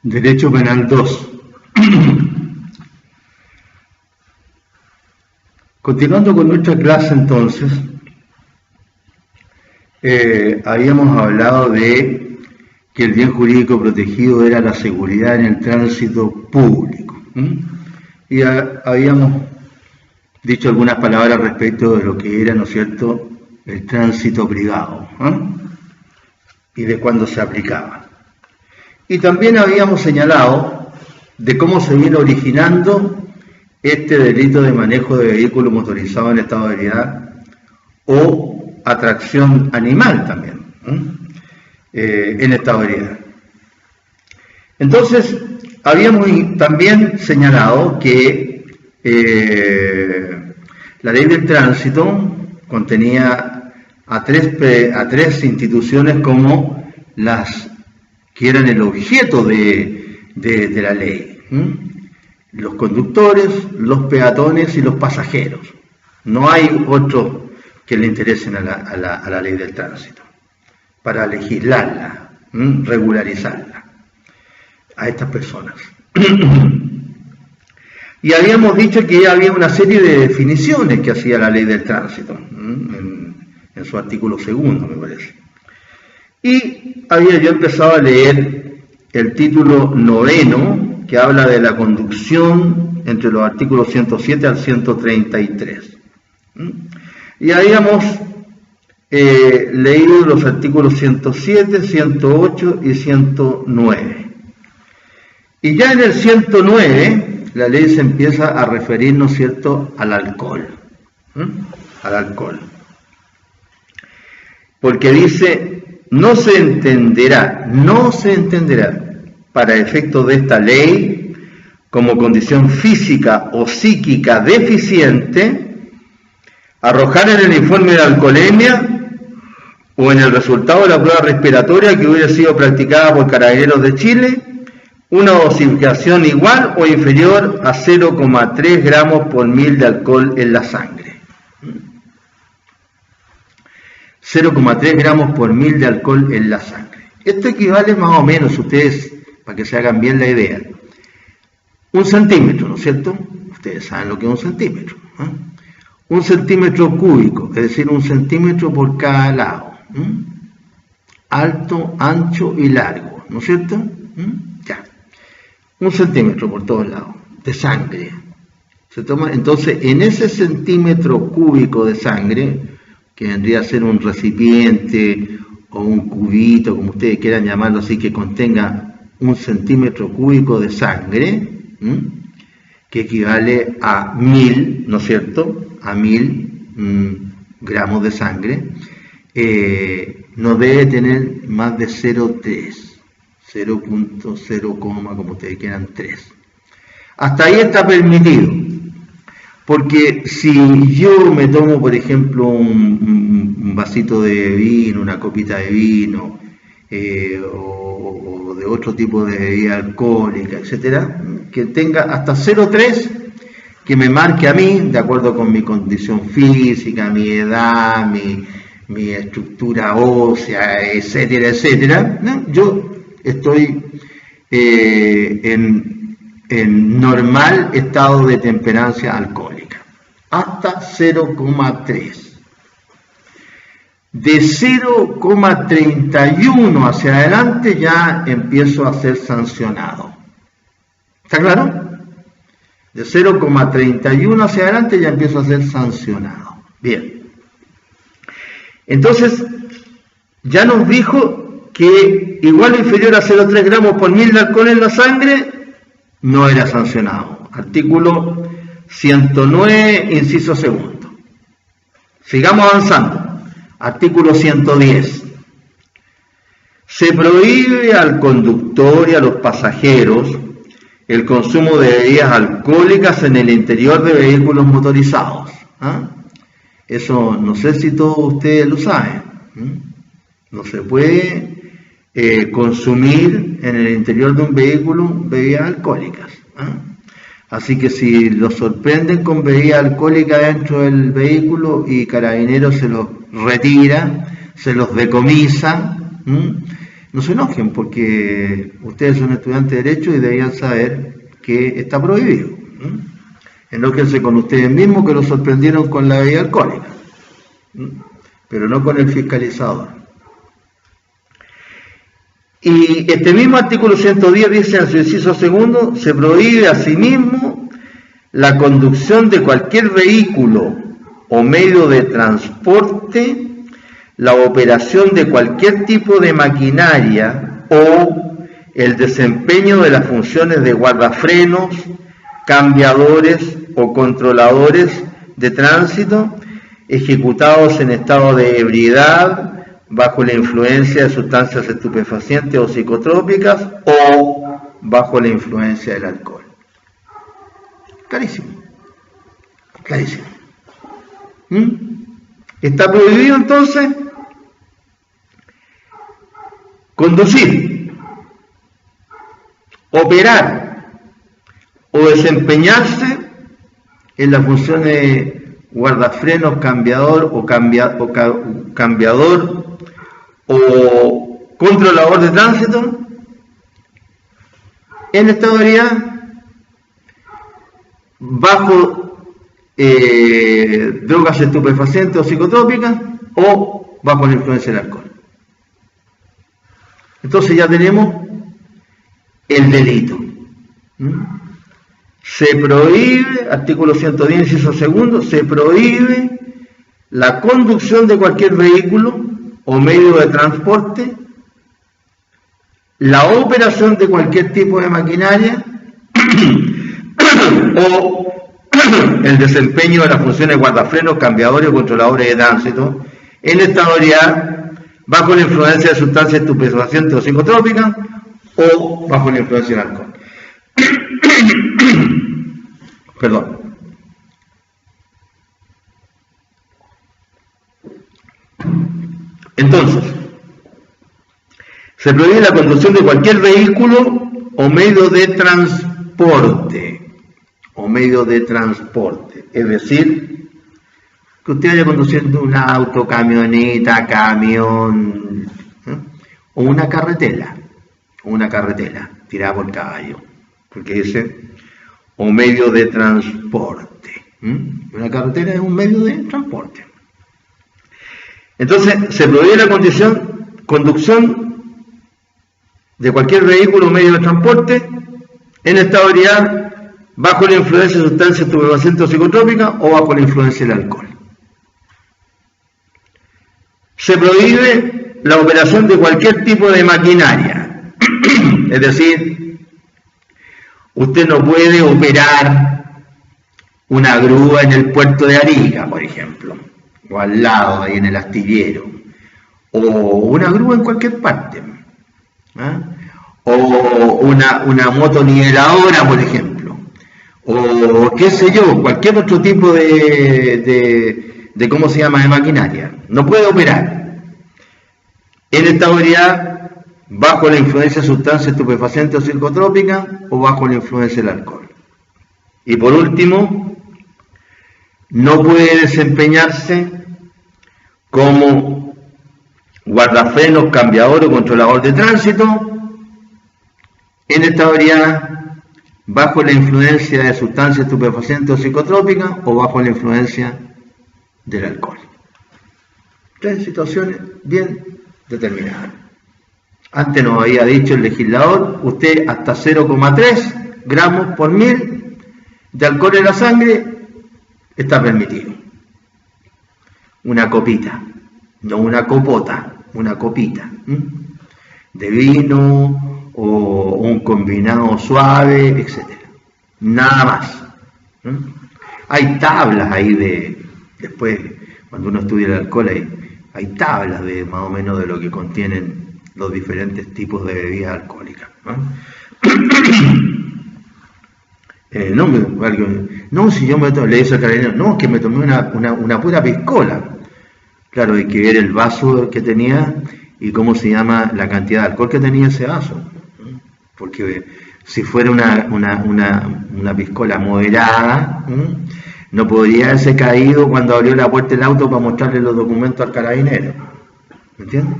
Derecho Penal 2. Continuando con nuestra clase entonces, habíamos hablado de que el bien jurídico protegido era la seguridad en el tránsito público. Y habíamos dicho algunas palabras respecto de lo que era, ¿no es cierto?, el tránsito privado, y de cuándo se aplicaba. Y también habíamos señalado de cómo se viene originando este delito de manejo de vehículo motorizado en estado de ebriedad o atracción animal también, en estado de ebriedad. Entonces, habíamos también señalado que la ley del tránsito contenía a tres instituciones como las que eran el objeto de la ley: los conductores, los peatones y los pasajeros. No hay otros que le interesen a la ley del tránsito para legislarla, regularizarla a estas personas. Y habíamos dicho que había una serie de definiciones que hacía la ley del tránsito, en su artículo 2, me parece. Y había yo empezado a leer el título 9, que habla de la conducción entre los artículos 107 al 133. Y habíamos leído los artículos 107, 108 y 109. Y ya en el 109, la ley se empieza a referir, ¿no es cierto?, al alcohol. Al alcohol. Porque dice: no se entenderá para efectos de esta ley como condición física o psíquica deficiente arrojar en el informe de alcoholemia o en el resultado de la prueba respiratoria que hubiera sido practicada por Carabineros de Chile una dosificación igual o inferior a 0,3 gramos por mil de alcohol en la sangre. 0,3 gramos por mil de alcohol en la sangre. Esto equivale más o menos, ustedes, para que se hagan bien la idea, 1 centímetro, ¿no es cierto? Ustedes saben lo que es 1 centímetro. 1 centímetro cúbico, es decir, 1 centímetro por cada lado. Alto, ancho y largo, ¿no es cierto? Ya. 1 centímetro por todos lados, de sangre. Se toma, entonces, en ese centímetro cúbico de sangre, que vendría a ser un recipiente o un cubito, como ustedes quieran llamarlo así, que contenga 1 centímetro cúbico de sangre, que equivale a 1000, ¿no es cierto?, a 1000 gramos de sangre, no debe tener más de 0,3, 0,0, como ustedes quieran, 3. Hasta ahí está permitido. Porque si yo me tomo, por ejemplo, un vasito de vino, una copita de vino, o de otro tipo de bebida alcohólica, etcétera, que tenga hasta 0,3, que me marque a mí, de acuerdo con mi condición física, mi edad, mi estructura ósea, etcétera, etcétera, ¿no? Yo estoy en normal estado de temperancia alcohólica, hasta 0,3. De 0,31 hacia adelante ya empiezo a ser sancionado. ¿Está claro? De 0,31 hacia adelante ya empiezo a ser sancionado. Bien. Entonces, ya nos dijo que igual o inferior a 0,3 gramos por mil de alcohol en la sangre no era sancionado. Artículo 109, inciso 2. Sigamos avanzando. Artículo 110. Se prohíbe al conductor y a los pasajeros el consumo de bebidas alcohólicas en el interior de vehículos motorizados. Eso no sé si todos ustedes lo saben. No se puede consumir en el interior de un vehículo bebidas alcohólicas. Así que si los sorprenden con bebida alcohólica dentro del vehículo y Carabineros se los retira, se los decomisa, no se enojen porque ustedes son estudiantes de Derecho y deberían saber que está prohibido. Enójense con ustedes mismos que los sorprendieron con la bebida alcohólica, pero no con el fiscalizador. Y este mismo artículo 110 dice en su inciso segundo, se prohíbe asimismo la conducción de cualquier vehículo o medio de transporte, la operación de cualquier tipo de maquinaria o el desempeño de las funciones de guardafrenos, cambiadores o controladores de tránsito ejecutados en estado de ebriedad, bajo la influencia de sustancias estupefacientes o psicotrópicas o bajo la influencia del alcohol. Clarísimo. Clarísimo. Está prohibido entonces conducir, operar o desempeñarse en las funciones de guardafrenos, cambiador o controlador de tránsito en estado de ebriedad bajo drogas estupefacientes o psicotrópicas o bajo la influencia del alcohol. Entonces ya tenemos el delito. Se prohíbe, artículo 110, inciso segundo, se prohíbe la conducción de cualquier vehículo o medio de transporte, la operación de cualquier tipo de maquinaria o el desempeño de las funciones de guardafrenos, cambiadores o controladores de tránsito en estado de ebriedad bajo la influencia de sustancias estupefacientes o psicotrópicas o bajo la influencia del alcohol. Perdón. Entonces, se prohíbe la conducción de cualquier vehículo o medio de transporte, es decir, que usted vaya conduciendo un auto, camioneta, camión, o una carretela tirada por caballo, porque dice o medio de transporte. Una carretera es un medio de transporte. Entonces, se prohíbe la conducción de cualquier vehículo o medio de transporte en estado de ebriedad bajo la influencia de sustancias estupefacientes o psicotrópicas o bajo la influencia del alcohol. Se prohíbe la operación de cualquier tipo de maquinaria, es decir, usted no puede operar una grúa en el puerto de Arica, por ejemplo, o al lado, ahí en el astillero, o una grúa en cualquier parte, o una motoniveladora, por ejemplo, o qué sé yo, cualquier otro tipo de ¿cómo se llama?, de maquinaria. No puede operar en estado de ebriedad bajo la influencia de sustancias estupefacientes o psicotrópicas o bajo la influencia del alcohol. Y por último, no puede desempeñarse como guardafrenos, cambiador o controlador de tránsito en estado de ebriedad bajo la influencia de sustancias estupefacientes o psicotrópicas o bajo la influencia del alcohol. Tres situaciones bien determinadas. Antes nos había dicho el legislador, usted hasta 0,3 gramos por mil de alcohol en la sangre está permitido. Una copita, no una copota, una copita de vino o un combinado suave, etc. Nada más. Hay tablas ahí después, cuando uno estudia el alcohol, hay tablas de más o menos de lo que contienen los diferentes tipos de bebidas alcohólicas. Si yo le dice al carabinero, no, es que me tomé una pura piscola. Claro, hay que ver el vaso que tenía y cómo se llama la cantidad de alcohol que tenía ese vaso. Porque si fuera una piscola moderada, no podría haberse caído cuando abrió la puerta del auto para mostrarle los documentos al carabinero. ¿Me entiendes?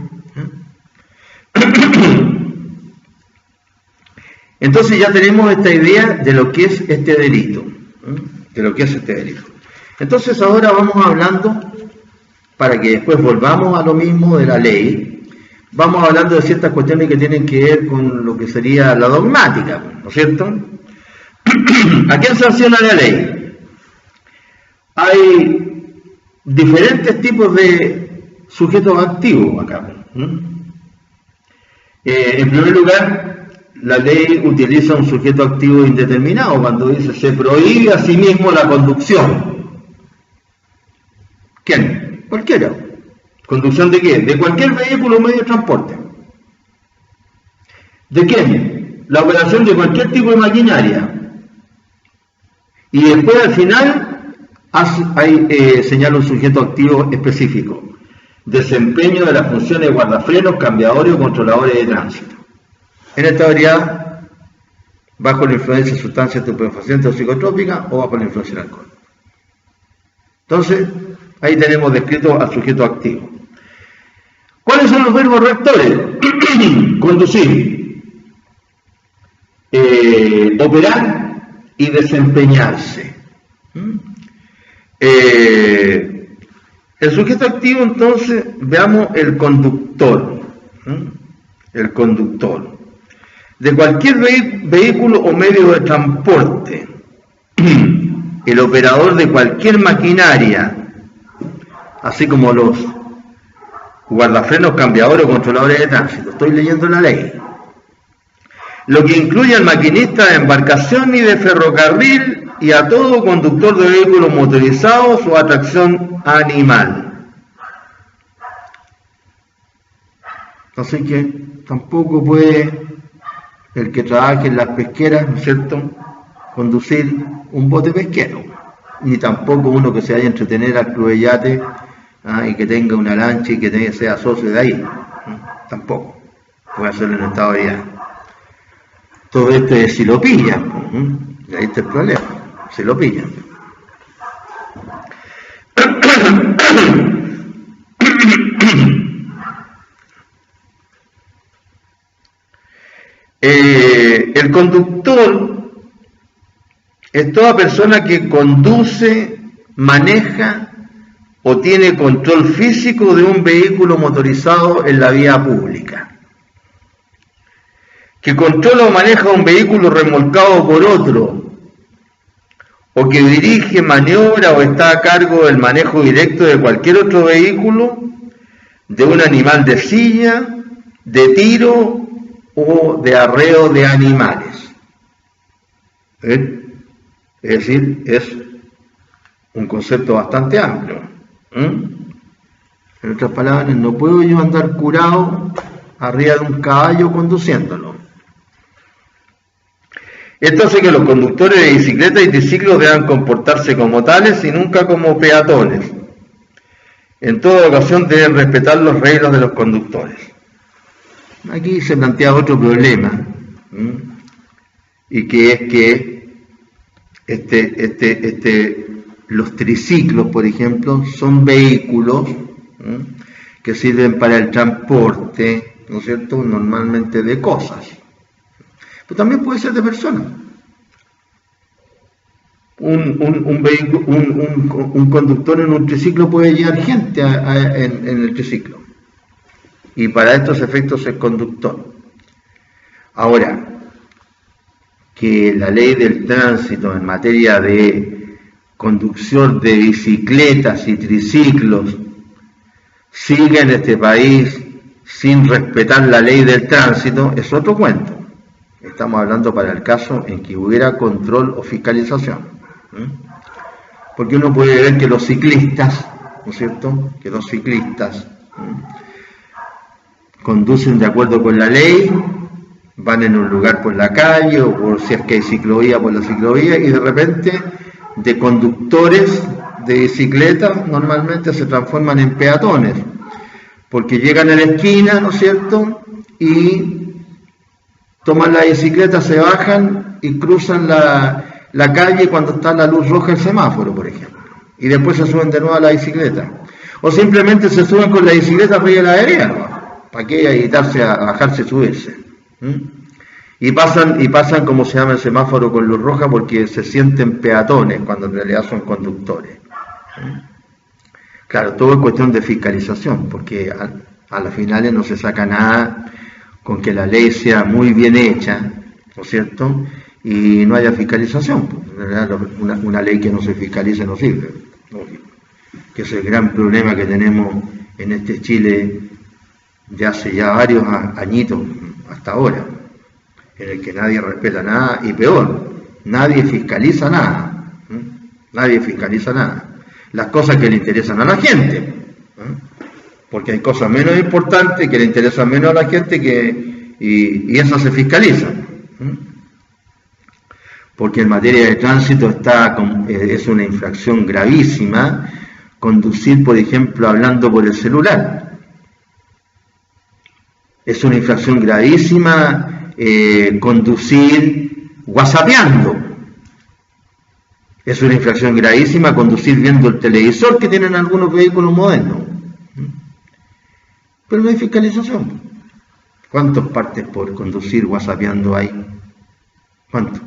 Entonces ya tenemos esta idea de lo que es este delito. Entonces ahora vamos hablando, para que después volvamos a lo mismo de la ley, vamos hablando de ciertas cuestiones que tienen que ver con lo que sería la dogmática, ¿no es cierto? ¿A quién sanciona la ley? Hay diferentes tipos de sujetos activos acá. En primer lugar, la ley utiliza un sujeto activo indeterminado cuando dice se prohíbe a sí mismo la conducción. ¿Quién? Cualquiera. ¿Conducción de qué? De cualquier vehículo o medio de transporte. ¿De quién? La operación de cualquier tipo de maquinaria. Y después al final señala un sujeto activo específico. Desempeño de las funciones de guardafrenos, cambiadores o controladores de tránsito. En esta variedad, bajo la influencia de sustancias estupefacientes o psicotrópicas o bajo la influencia del alcohol. Entonces, ahí tenemos descrito al sujeto activo. ¿Cuáles son los verbos rectores? Conducir, operar y desempeñarse. El sujeto activo, entonces, veamos el conductor. El conductor de cualquier vehículo o medio de transporte, el operador de cualquier maquinaria, así como los guardafrenos, cambiadores o controladores de tránsito. Estoy leyendo la ley. Lo que incluye al maquinista de embarcación y de ferrocarril y a todo conductor de vehículos motorizados o a tracción animal. Así que tampoco puede el que trabaje en las pesqueras, ¿no es cierto?, conducir un bote pesquero, ni tampoco uno que se vaya a entretener al club de yate y que tenga una lancha y que sea socio de ahí, tampoco puede hacerlo en estado de viaje. Todo esto es si lo pillan, y ahí está el problema, si lo pillan. El conductor es toda persona que conduce, maneja o tiene control físico de un vehículo motorizado en la vía pública, que controla o maneja un vehículo remolcado por otro, o que dirige, maniobra o está a cargo del manejo directo de cualquier otro vehículo, de un animal de silla, de tiro o de arreo de animales. Es decir, es un concepto bastante amplio. En otras palabras, no puedo yo andar curado arriba de un caballo conduciéndolo. Entonces que los conductores de bicicletas y triciclos deban comportarse como tales y nunca como peatones. En toda ocasión deben respetar los reglas de los conductores. Aquí se plantea otro problema, y que es que los triciclos, por ejemplo, son vehículos que sirven para el transporte, ¿no es cierto?, normalmente de cosas, pero también puede ser de personas. Un conductor en un triciclo puede llevar gente en el triciclo, y para estos efectos es conductor. Ahora, que la ley del tránsito en materia de conducción de bicicletas y triciclos siga en este país sin respetar la ley del tránsito es otro cuento. Estamos hablando para el caso en que hubiera control o fiscalización. Porque uno puede ver que los ciclistas, ¿no es cierto?, que los ciclistas conducen de acuerdo con la ley, van en un lugar por la calle o por si es que hay ciclovía por la ciclovía, y de repente de conductores de bicicletas normalmente se transforman en peatones, porque llegan a la esquina, ¿no es cierto?, y toman la bicicleta, se bajan y cruzan la calle cuando está la luz roja del semáforo, por ejemplo, y después se suben de nuevo a la bicicleta, o simplemente se suben con la bicicleta arriba de la vereda, ¿no?, ¿Para qué editarse a bajarse, subirse? Y pasan, como se llama el semáforo con luz roja, porque se sienten peatones cuando en realidad son conductores. Claro, todo es cuestión de fiscalización, porque a las finales no se saca nada con que la ley sea muy bien hecha, ¿no es cierto? Y no haya fiscalización. En realidad una ley que no se fiscalice no sirve. Que es el gran problema que tenemos en este Chile de hace ya varios añitos hasta ahora, en el que nadie respeta nada y peor, nadie fiscaliza nada. Nadie fiscaliza nada. Las cosas que le interesan a la gente, porque hay cosas menos importantes que le interesan menos a la gente y esas se fiscalizan. Porque en materia de tránsito es una infracción gravísima conducir, por ejemplo, hablando por el celular. Es una infracción gravísima conducir whatsappeando. Es una infracción gravísima conducir viendo el televisor que tienen algunos vehículos modernos. Pero no hay fiscalización. ¿Cuántos partes por conducir whatsappeando hay? ¿Cuántos?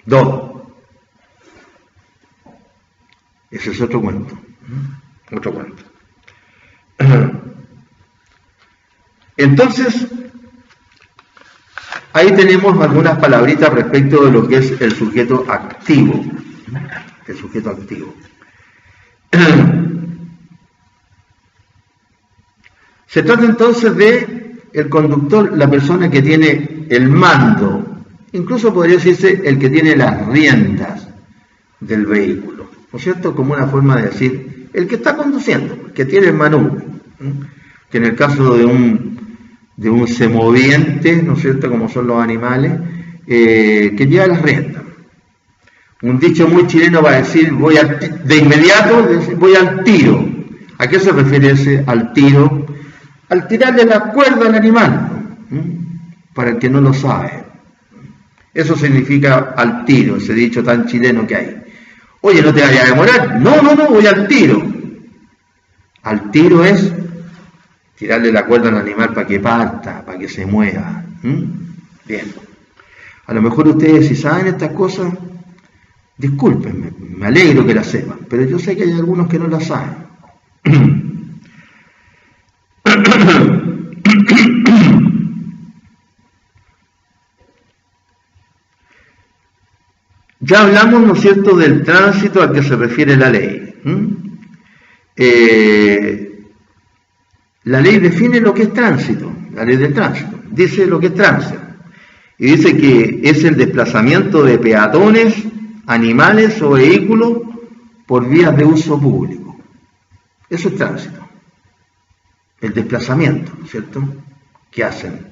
2. Ese es otro cuento. Otro cuento. Entonces, ahí tenemos algunas palabritas respecto de lo que es el sujeto activo. El sujeto activo. Se trata entonces de el conductor, la persona que tiene el mando, incluso podría decirse el que tiene las riendas del vehículo, ¿no es cierto? Como una forma de decir, el que está conduciendo, el que tiene el manubrio, que en el caso de un semoviente, ¿no es cierto?, como son los animales, que lleva las riendas. Un dicho muy chileno va a decir, de inmediato voy al tiro. ¿A qué se refiere ese al tiro? Al tirarle la cuerda al animal, para el que no lo sabe. Eso significa al tiro, ese dicho tan chileno que hay. Oye, ¿no te vayas a demorar? No, voy al tiro. Al tiro es tirarle la cuerda al animal para que parta, para que se mueva. Bien. A lo mejor ustedes, si saben estas cosas, discúlpenme, me alegro que las sepan, pero yo sé que hay algunos que no las saben. Ya hablamos, ¿no es cierto?, del tránsito al que se refiere la ley. La ley define lo que es tránsito, la ley del tránsito, dice lo que es tránsito, y dice que es el desplazamiento de peatones, animales o vehículos por vías de uso público. Eso es tránsito. El desplazamiento, ¿no es cierto?, que hacen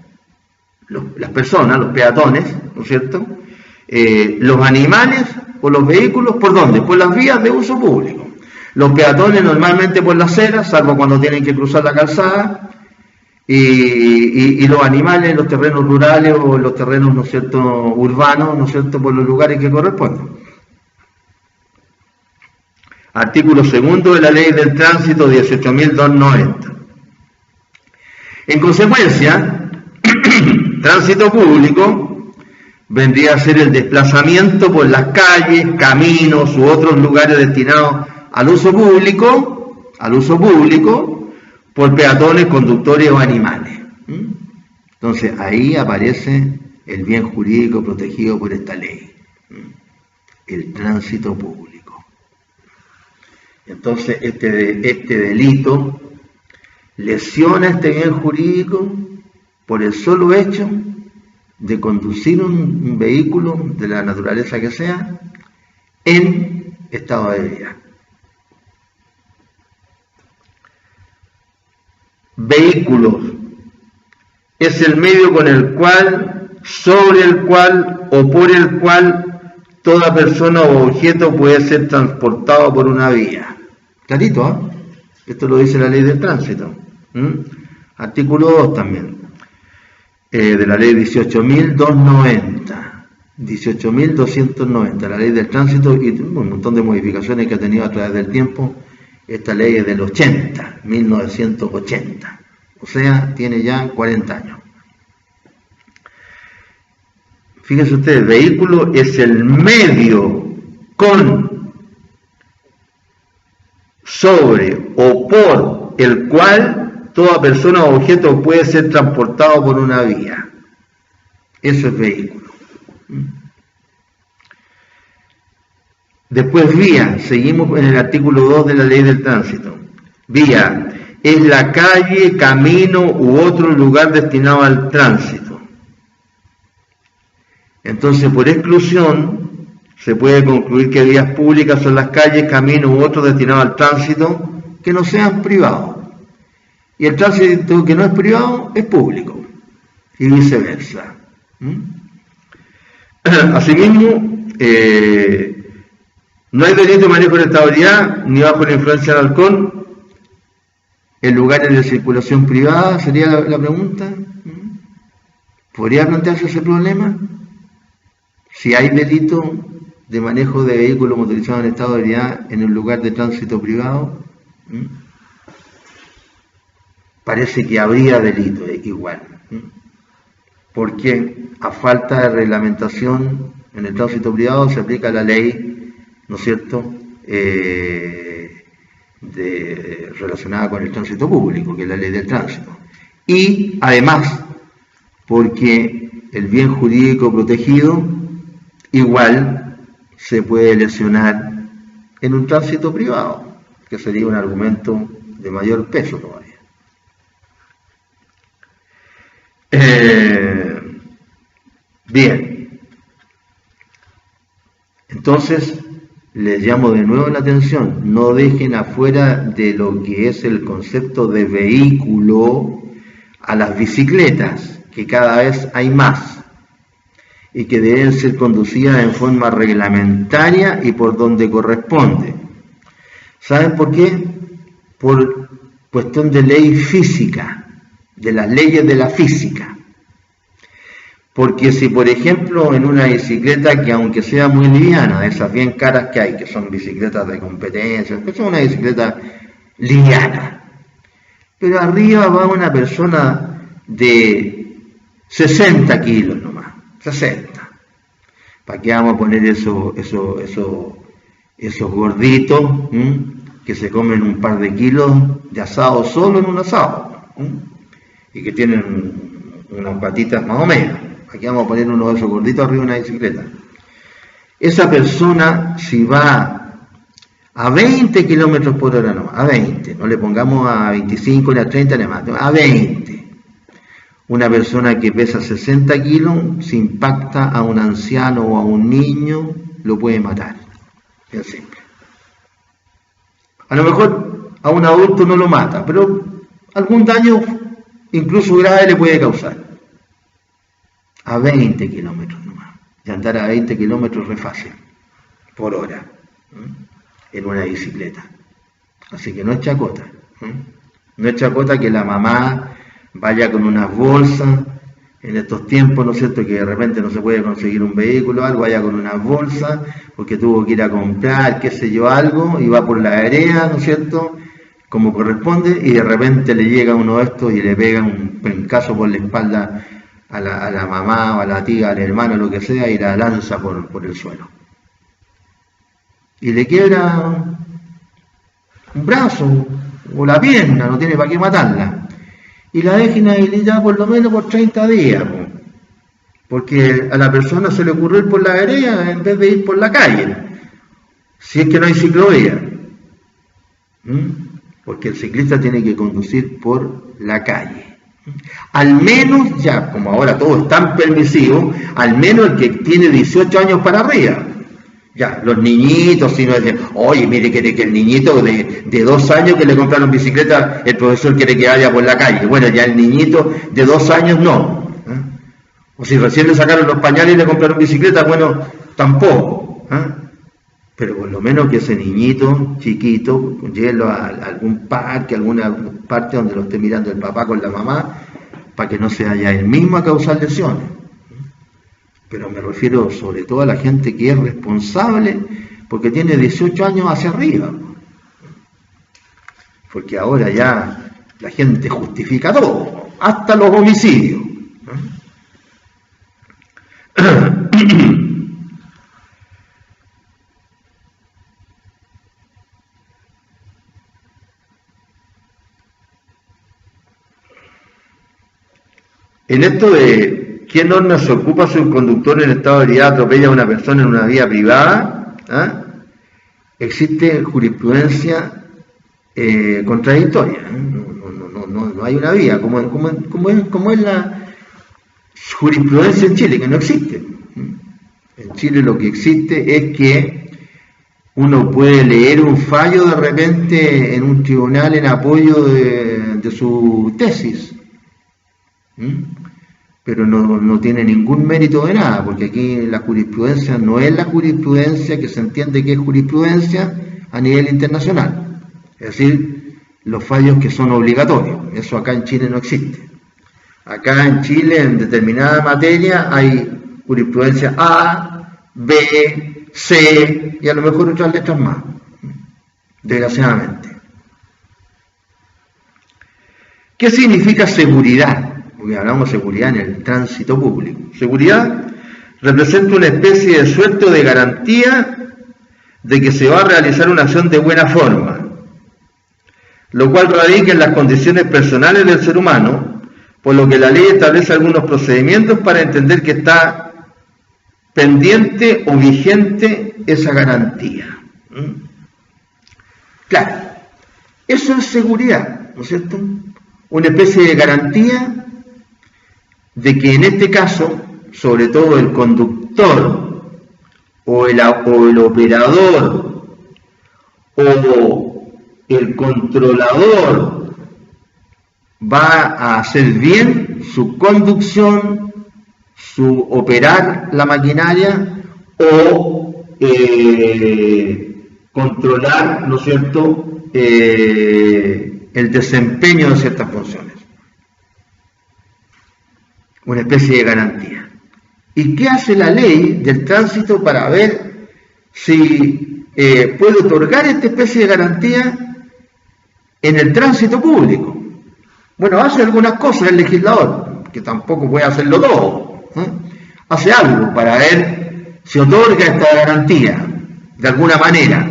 las personas, los peatones, ¿no es cierto?, los animales o los vehículos, ¿por dónde? Por las vías de uso público. Los peatones normalmente por las aceras, salvo cuando tienen que cruzar la calzada, y los animales en los terrenos rurales o en los terrenos, ¿no es cierto?, urbanos, ¿no es cierto?, por los lugares que corresponden. Artículo 2 de la Ley del Tránsito 18.290. En consecuencia, tránsito público vendría a ser el desplazamiento por las calles, caminos u otros lugares destinados al uso público, por peatones, conductores o animales. Entonces ahí aparece el bien jurídico protegido por esta ley, el tránsito público. Entonces este delito lesiona este bien jurídico por el solo hecho de conducir un vehículo de la naturaleza que sea en estado de ebriedad. Vehículos es el medio con el cual, sobre el cual o por el cual toda persona o objeto puede ser transportado por una vía. Clarito, ¿eh? Esto lo dice la ley del tránsito. Artículo 2 también. De la ley 18.290, 18.290, la ley del tránsito, y un montón de modificaciones que ha tenido a través del tiempo. Esta ley es del 1980. O sea, tiene ya 40 años. Fíjense ustedes, el vehículo es el medio con, sobre o por el cual toda persona o objeto puede ser transportado por una vía. Eso es vehículo. Después vía, seguimos en el artículo 2 de la Ley del Tránsito. Vía es la calle, camino u otro lugar destinado al tránsito. Entonces, por exclusión, se puede concluir que vías públicas son las calles, caminos u otros destinados al tránsito que no sean privados. Y el tránsito que no es privado es público. Y viceversa. Asimismo, no hay delito de manejo de estabilidad ni bajo la influencia del alcohol en lugares de circulación privada, sería la pregunta. ¿Podría plantearse ese problema? Si hay delito de manejo de vehículos motorizados en estado de ebriedad en un lugar de tránsito privado, parece que habría delito igual. Porque a falta de reglamentación en el tránsito privado se aplica la ley, ¿no es cierto?, relacionada con el tránsito público, que es la ley del tránsito. Y además, porque el bien jurídico protegido igual se puede lesionar en un tránsito privado, que sería un argumento de mayor peso todavía. Bien, entonces les llamo de nuevo la atención, no dejen afuera de lo que es el concepto de vehículo a las bicicletas, que cada vez hay más y que deben ser conducidas en forma reglamentaria y por donde corresponde. ¿Saben por qué? Por cuestión de ley física, de las leyes de la física. Porque si, por ejemplo, en una bicicleta que aunque sea muy liviana, de esas bien caras que hay, que son bicicletas de competencia, que son una bicicleta liviana, pero arriba va una persona de 60 kilos nomás, 60. ¿Para qué vamos a poner esos gorditos que se comen un par de kilos de asado solo en un asado y que tienen unas patitas más o menos? Aquí vamos a poner uno de esos gorditos arriba de una bicicleta. Esa persona, si va a 20 kilómetros por hora, no, a 20, no le pongamos a 25 ni a 30 ni más, a 20. Una persona que pesa 60 kilos, si impacta a un anciano o a un niño, lo puede matar. Bien simple. A lo mejor a un adulto no lo mata, pero algún daño, incluso grave, le puede causar. A 20 kilómetros nomás. Y andar a 20 kilómetros es fácil, por hora, en una bicicleta. Así que no es chacota. No es chacota que la mamá vaya con unas bolsas, en estos tiempos, ¿no es cierto?, que de repente no se puede conseguir un vehículo o algo, vaya con unas bolsas, porque tuvo que ir a comprar, qué sé yo, algo, y va por la vereda, ¿no es cierto?, como corresponde, y de repente le llega uno de estos y le pega un pencazo por la espalda a la mamá o a la tía, al hermano, lo que sea, y la lanza por el suelo. Y le quiebra un brazo o la pierna, no tiene para qué matarla. Y la deja inhabilitada por lo menos por 30 días, porque a la persona se le ocurrió ir por la vereda en vez de ir por la calle, si es que no hay ciclovía. Porque el ciclista tiene que conducir por la calle. Al menos, ya como ahora todo es tan permisivo, al menos el que tiene 18 años para arriba. Ya, los niñitos, si no dicen, oye, mire, quiere que el niñito de 2 años que le compraron bicicleta, el profesor quiere que vaya por la calle. Bueno, ya el niñito de 2 años no. O si recién le sacaron los pañales y le compraron bicicleta, bueno, tampoco. Pero por lo menos que ese niñito chiquito, llévelo a algún parque, alguna parte donde lo esté mirando el papá con la mamá, para que no se vaya él mismo a causar lesiones. Pero me refiero sobre todo a la gente que es responsable porque tiene 18 años hacia arriba. Porque ahora ya La gente justifica todo, hasta los homicidios. En esto de qué norma se ocupa si un conductor en estado de ebriedad atropella a una persona en una vía privada, existe jurisprudencia contradictoria. No hay una vía, como es la jurisprudencia en Chile, que no existe. En Chile lo que existe es que uno puede leer un fallo de repente en un tribunal en apoyo de su tesis, pero no tiene ningún mérito de nada, porque aquí la jurisprudencia no es la jurisprudencia que se entiende que es jurisprudencia a nivel internacional, es decir, los fallos que son obligatorios. Eso acá en Chile no existe. Acá en Chile, en determinada materia, hay jurisprudencia A, B, C y a lo mejor otras letras más, desgraciadamente. ¿Qué significa seguridad? Porque hablamos de seguridad en el tránsito público. Seguridad representa una especie de suerte o de garantía de que se va a realizar una acción de buena forma, lo cual radica en las condiciones personales del ser humano, por lo que la ley establece algunos procedimientos para entender que está pendiente o vigente esa garantía. Claro, eso es seguridad, ¿no es cierto? Una especie de garantía de que en este caso, sobre todo el conductor o el operador o el controlador va a hacer bien su conducción, su operar la maquinaria o controlar, ¿no es cierto?, el desempeño de ciertas funciones. Una especie de garantía. ¿Y qué hace la ley del tránsito para ver si puede otorgar esta especie de garantía en el tránsito público? Bueno, hace algunas cosas el legislador, que tampoco puede hacerlo todo. Hace algo para ver si otorga esta garantía de alguna manera.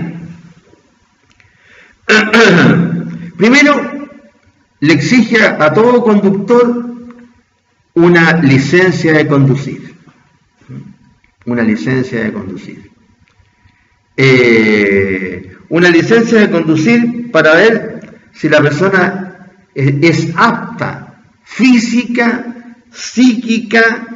Primero, le exige a todo conductor una licencia de conducir. Una licencia de conducir. Una licencia de conducir para ver si la persona es apta física, psíquica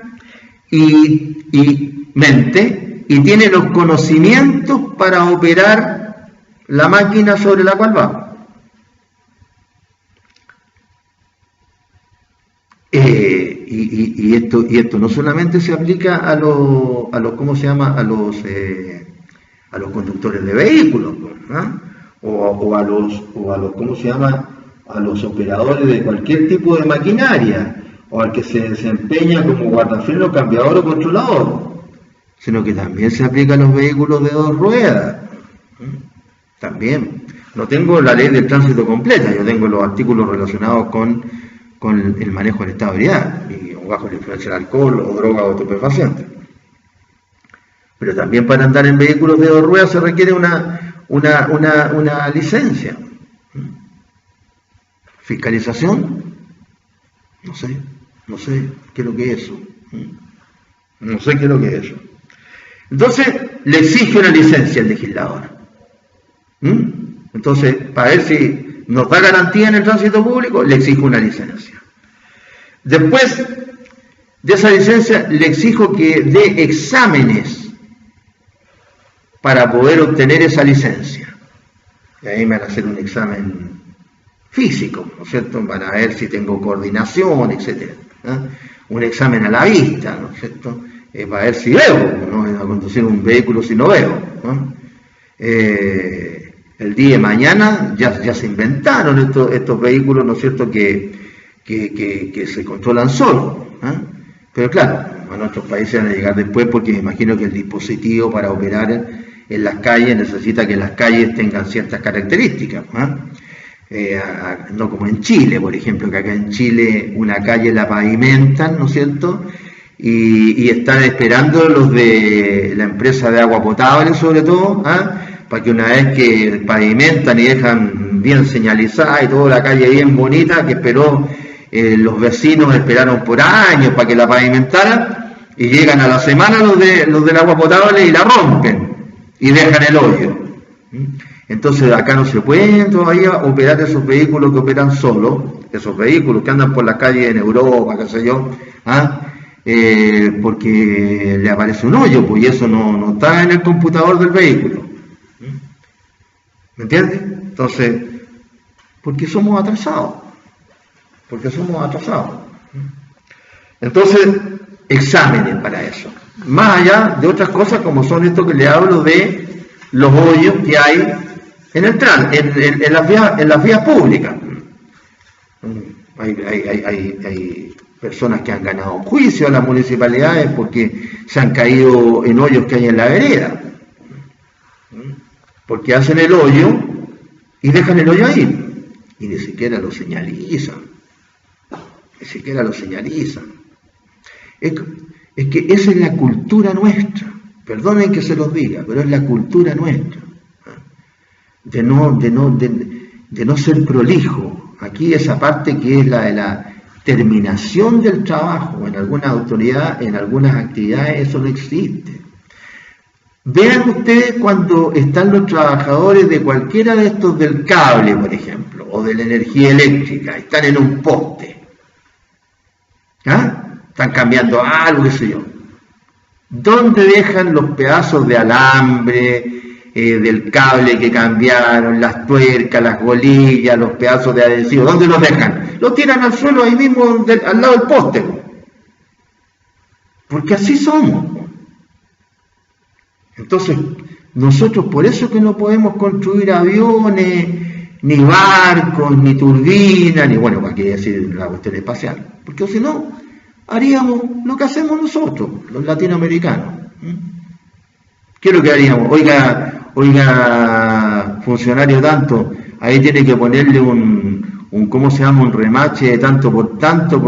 y mente, y tiene los conocimientos para operar la máquina sobre la cual va. Y esto no solamente se aplica a los ¿cómo se llama? A los conductores de vehículos, ¿no? o a los ¿cómo se llama? A los operadores de cualquier tipo de maquinaria, o al que se desempeña como guardafreno, cambiador o controlador, sino que también se aplica a los vehículos de dos ruedas. También. No tengo la ley del tránsito completa, yo tengo los artículos relacionados con el manejo del estado de ebriedad, o bajo la influencia del alcohol, o droga o estupefacientes. Pero también para andar en vehículos de dos ruedas se requiere una licencia. ¿Fiscalización? No sé qué es lo que es eso. No sé qué es lo que es eso. Entonces, le exige una licencia al legislador. Entonces, para ver si nos da garantía en el tránsito público, le exijo una licencia. Después de esa licencia, le exijo que dé exámenes para poder obtener esa licencia. Y ahí me van a hacer un examen físico, ¿no es cierto?, para ver si tengo coordinación, etc. Un examen a la vista, ¿no es cierto?, para ver si veo, no voy a conducir un vehículo si no veo, ¿no? El día de mañana ya se inventaron estos vehículos, ¿no es cierto?, que se controlan solos, pero claro, a nuestros países van a llegar después, porque me imagino que el dispositivo para operar en las calles necesita que las calles tengan ciertas características, no como en Chile, por ejemplo, que acá en Chile una calle la pavimentan, ¿no es cierto? Y están esperando los de la empresa de agua potable, sobre todo, para que una vez que pavimentan y dejan bien señalizada y toda la calle bien bonita, que esperó, los vecinos esperaron por años para que la pavimentaran, y llegan a la semana los del agua potable y la rompen y dejan el hoyo. Entonces acá no se pueden todavía operar esos vehículos que operan solos, esos vehículos que andan por las calles en Europa, qué sé yo, porque le aparece un hoyo, pues, y eso no está en el computador del vehículo. ¿Me entiendes? Entonces, porque somos atrasados. Entonces, exámenes para eso. Más allá de otras cosas como son estos que le hablo de los hoyos que hay en las vías públicas. Hay personas que han ganado juicio a las municipalidades porque se han caído en hoyos que hay en la vereda. Porque hacen el hoyo y dejan el hoyo ahí. Y ni siquiera lo señalizan. Es que esa es la cultura nuestra. Perdonen que se los diga, pero es la cultura nuestra. De no ser prolijo. Aquí esa parte que es la de la terminación del trabajo en alguna autoridad, en algunas actividades, eso no existe. Vean ustedes cuando están los trabajadores de cualquiera de estos del cable, por ejemplo, o de la energía eléctrica, están en un poste. Están cambiando algo, qué sé yo. ¿Dónde dejan los pedazos de alambre, del cable que cambiaron, las tuercas, las golillas, los pedazos de adhesivo? ¿Dónde los dejan? Los tiran al suelo ahí mismo, al lado del poste. Porque así somos. Entonces, nosotros por eso que no podemos construir aviones, ni barcos, ni turbinas, ni bueno, para qué decir la cuestión espacial. Porque si no, haríamos lo que hacemos nosotros, los latinoamericanos. ¿Qué es lo que haríamos? Oiga, funcionario tanto, ahí tiene que ponerle ¿cómo se llama? Un remache de tanto por tanto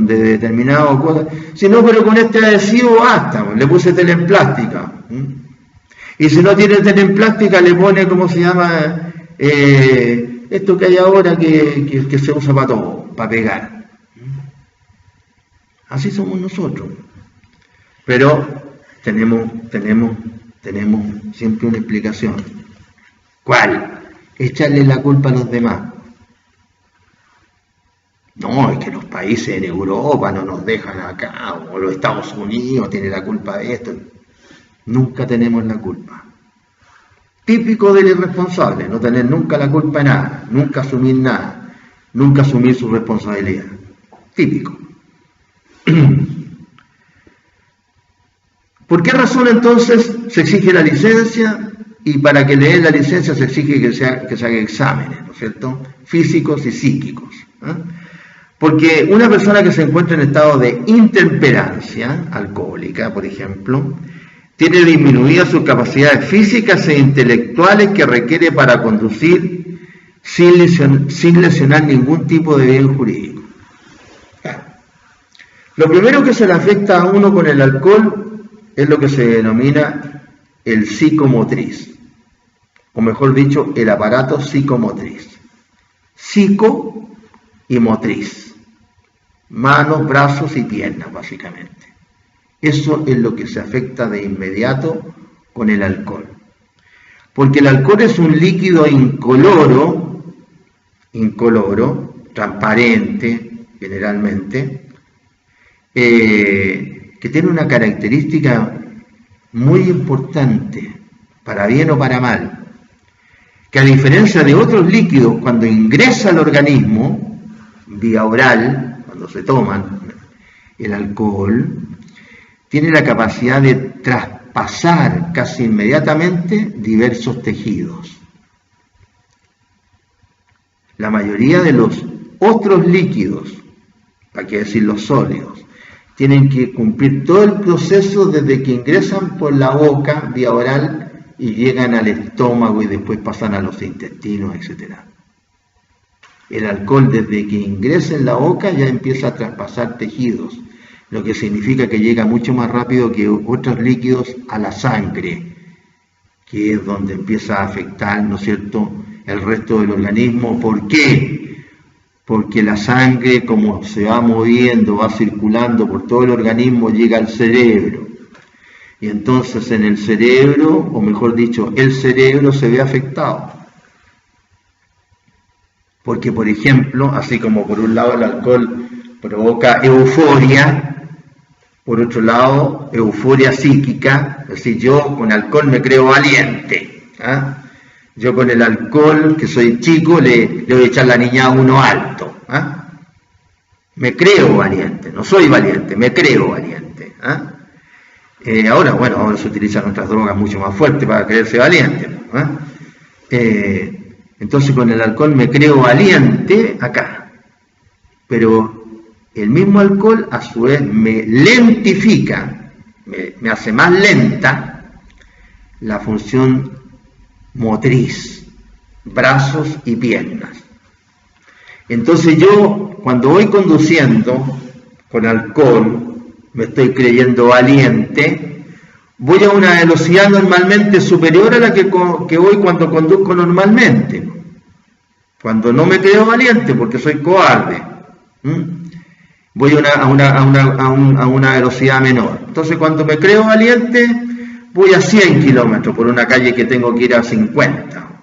de determinado cosas. Si no, pero con este adhesivo basta, le puse tela en plástica. Y si no tiene tela en plástica, le pone, ¿cómo se llama? Esto que hay ahora que se usa para todo, para pegar. Así somos nosotros. Pero tenemos siempre una explicación. ¿Cuál? Echarle la culpa a los demás. No, es que los países en Europa no nos dejan acá, o los Estados Unidos tienen la culpa de esto. Nunca tenemos la culpa. Típico del irresponsable, no tener nunca la culpa de nada, nunca asumir nada, nunca asumir su responsabilidad. Típico. ¿Por qué razón entonces se exige la licencia? Y para que le den la licencia se exige que se haga exámenes, ¿no es cierto? Físicos y psíquicos. Porque una persona que se encuentra en estado de intemperancia alcohólica, por ejemplo, tiene disminuidas sus capacidades físicas e intelectuales que requiere para conducir sin lesionar ningún tipo de bien jurídico. Lo primero que se le afecta a uno con el alcohol es lo que se denomina el psicomotriz, o mejor dicho, el aparato psicomotriz. Psico y motriz, manos, brazos y piernas, básicamente. Eso es lo que se afecta de inmediato con el alcohol. Porque el alcohol es un líquido incoloro, transparente generalmente, que tiene una característica muy importante, para bien o para mal, que a diferencia de otros líquidos, cuando ingresa al organismo, vía oral, cuando se toman el alcohol, tiene la capacidad de traspasar casi inmediatamente diversos tejidos. La mayoría de los otros líquidos, para qué decir los sólidos, tienen que cumplir todo el proceso desde que ingresan por la boca, vía oral, y llegan al estómago y después pasan a los intestinos, etc. El alcohol, desde que ingresa en la boca, ya empieza a traspasar tejidos, lo que significa que llega mucho más rápido que otros líquidos a la sangre, que es donde empieza a afectar, ¿no es cierto?, el resto del organismo. ¿Por qué? Porque la sangre, como se va moviendo, va circulando por todo el organismo, llega al cerebro. Y entonces en el cerebro, o mejor dicho, el cerebro se ve afectado. Porque, por ejemplo, así como por un lado el alcohol provoca euforia, por otro lado, euforia psíquica, es decir, yo con alcohol me creo valiente. ¿Ah? Yo con el alcohol, que soy chico, le voy a echar la niña a uno alto. ¿Ah? Me creo valiente, no soy valiente, me creo valiente. ¿Ah? Ahora se utilizan otras drogas mucho más fuertes para creerse valiente. ¿Ah? Entonces con el alcohol me creo valiente acá. Pero el mismo alcohol a su vez me lentifica, me hace más lenta la función motriz, brazos y piernas. Entonces yo, cuando voy conduciendo con alcohol, me estoy creyendo valiente, voy a una velocidad normalmente superior a la que voy cuando conduzco normalmente. Cuando no me creo valiente, porque soy cobarde, voy a una velocidad menor. Entonces cuando me creo valiente, voy a 100 kilómetros por una calle que tengo que ir a 50.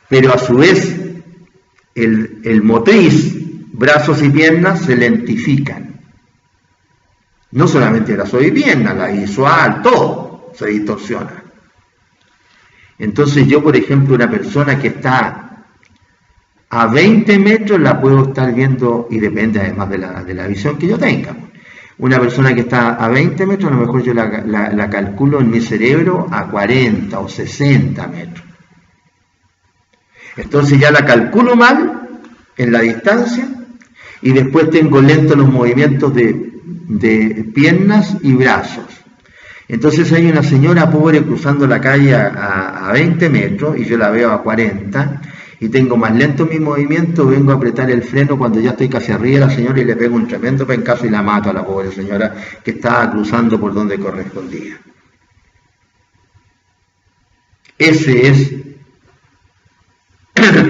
Pero a su vez, el motriz, brazos y piernas se lentifican. No solamente brazos y piernas, la visual, todo se distorsiona. Entonces yo, por ejemplo, una persona que está a 20 metros la puedo estar viendo, y depende además de la visión que yo tenga. Una persona que está a 20 metros, a lo mejor yo la calculo en mi cerebro a 40 o 60 metros. Entonces ya la calculo mal en la distancia, y después tengo lentos los movimientos de piernas y brazos. Entonces hay una señora pobre cruzando la calle a 20 metros y yo la veo a 40, y tengo más lento mi movimiento, vengo a apretar el freno cuando ya estoy casi arriba de la señora y le pego un tremendo pencazo y la mato a la pobre señora que estaba cruzando por donde correspondía. Ese es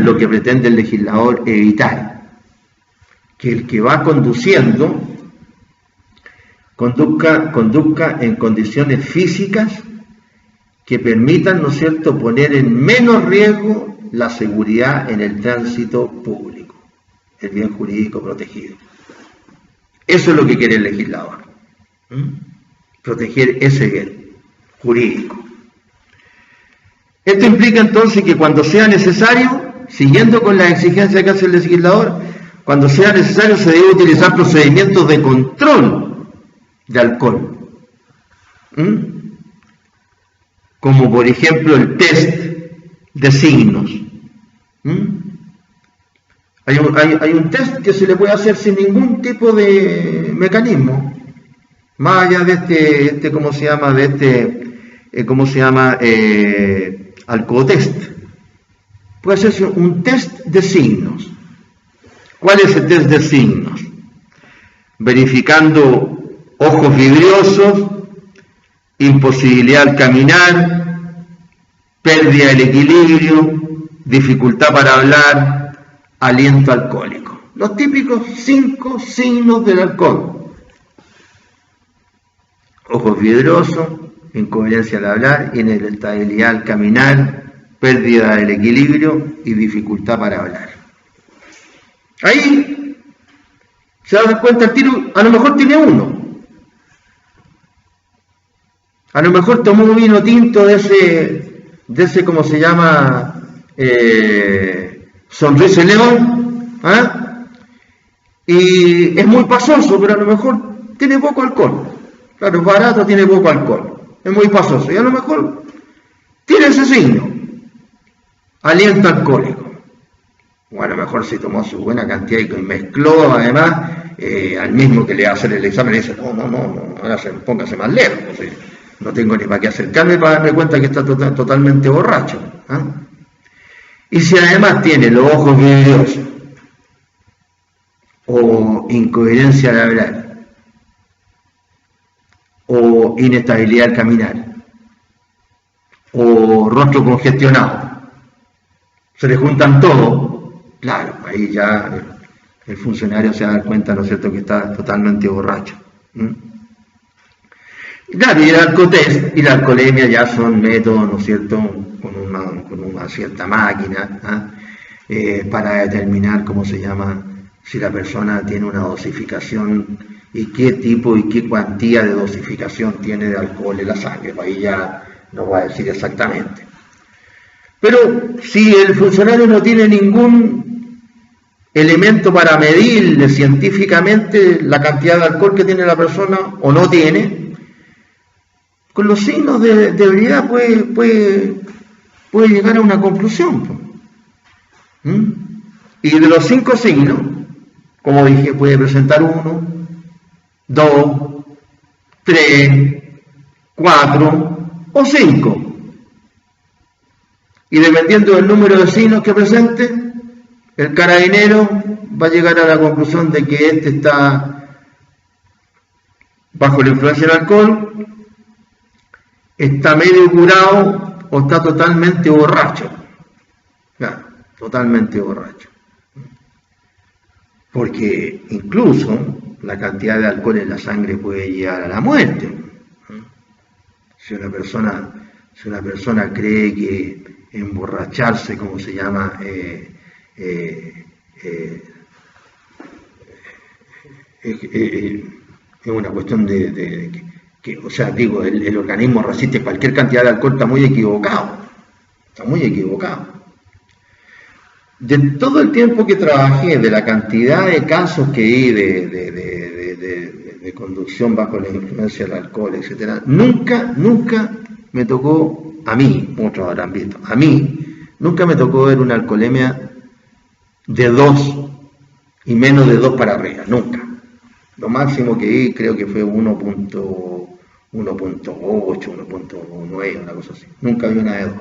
lo que pretende el legislador evitar, que el que va conduciendo conduzca en condiciones físicas que permitan, ¿no es cierto?, poner en menos riesgo la seguridad en el tránsito público, el bien jurídico protegido. Eso es lo que quiere el legislador, proteger ese bien jurídico. Esto implica entonces que cuando sea necesario, siguiendo con la exigencia que hace el legislador, cuando sea necesario se debe utilizar procedimientos de control de alcohol, como por ejemplo el test de signos. Hay un test que se le puede hacer sin ningún tipo de mecanismo, más allá de alcotest. Puede hacerse un test de signos. ¿Cuál es el test de signos? Verificando ojos vidriosos, imposibilidad al caminar, pérdida del equilibrio, dificultad para hablar, aliento alcohólico. Los típicos 5 signos del alcohol: ojos vidriosos, incoherencia al hablar, inestabilidad al caminar, pérdida del equilibrio y dificultad para hablar. Ahí se da cuenta el tiro, a lo mejor tiene uno. A lo mejor tomó un vino tinto de ese ¿cómo se llama? Sonrisa León, ¿ah? Y es muy pasoso, pero a lo mejor tiene poco alcohol. Claro, es barato, tiene poco alcohol, es muy pasoso, y a lo mejor tiene ese signo, aliento alcohólico. O a lo mejor si tomó su buena cantidad y mezcló además, al mismo que le va a hacer el examen, le dice, no, ahora póngase más lejos, pues, no tengo ni para qué acercarme para darme cuenta que está totalmente borracho. Y si además tiene los ojos vidriosos, o incoherencia al hablar, o inestabilidad al caminar, o rostro congestionado, se le juntan todos, claro, ahí ya el funcionario se da cuenta, ¿no es cierto?, que está totalmente borracho. Claro, y el alcotest y la alcoholemia ya son métodos, ¿no es cierto?, con una cierta máquina para determinar, ¿cómo se llama?, si la persona tiene una dosificación y qué tipo y qué cuantía de dosificación tiene de alcohol en la sangre. Ahí ya no va a decir exactamente. Pero si el funcionario no tiene ningún elemento para medirle científicamente la cantidad de alcohol que tiene la persona o no tiene, con los signos de ebriedad puede llegar a una conclusión. Y de los 5 signos, como dije, puede presentar 1, 2, 3, 4 o 5. Y dependiendo del número de signos que presente, el carabinero va a llegar a la conclusión de que este está bajo la influencia del alcohol, está medio curado o está totalmente borracho. Claro, totalmente borracho. Porque incluso la cantidad de alcohol en la sangre puede llegar a la muerte. Si una persona cree que emborracharse, como se llama, es una cuestión o sea, digo, el organismo resiste cualquier cantidad de alcohol, está muy equivocado. De todo el tiempo que trabajé, de la cantidad de casos que vi de conducción bajo la influencia del alcohol, etcétera, nunca me tocó, a mí, muchos habrán visto, a mí, nunca me tocó ver una alcoholemia de 2 y menos de 2 para arriba, nunca. Lo máximo que vi creo que fue 1.8, 1.9, una cosa así. Nunca vi una de 2.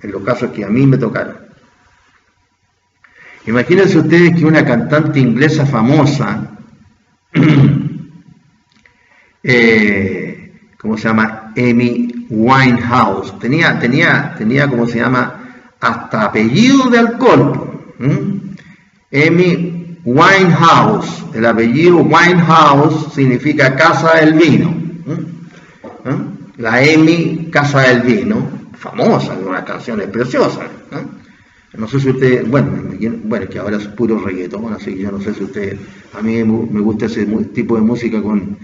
En los casos que a mí me tocaron. Imagínense ustedes que una cantante inglesa famosa, ¿cómo se llama? Amy Winehouse, tenía, ¿cómo se llama?, hasta apellido de alcohol. Amy Winehouse, el apellido Winehouse significa casa del vino. La Amy, casa del vino, famosa, unas canciones preciosas. No sé si usted, bueno, que ahora es puro reggaetón, así que yo no sé si usted, a mí me gusta ese tipo de música con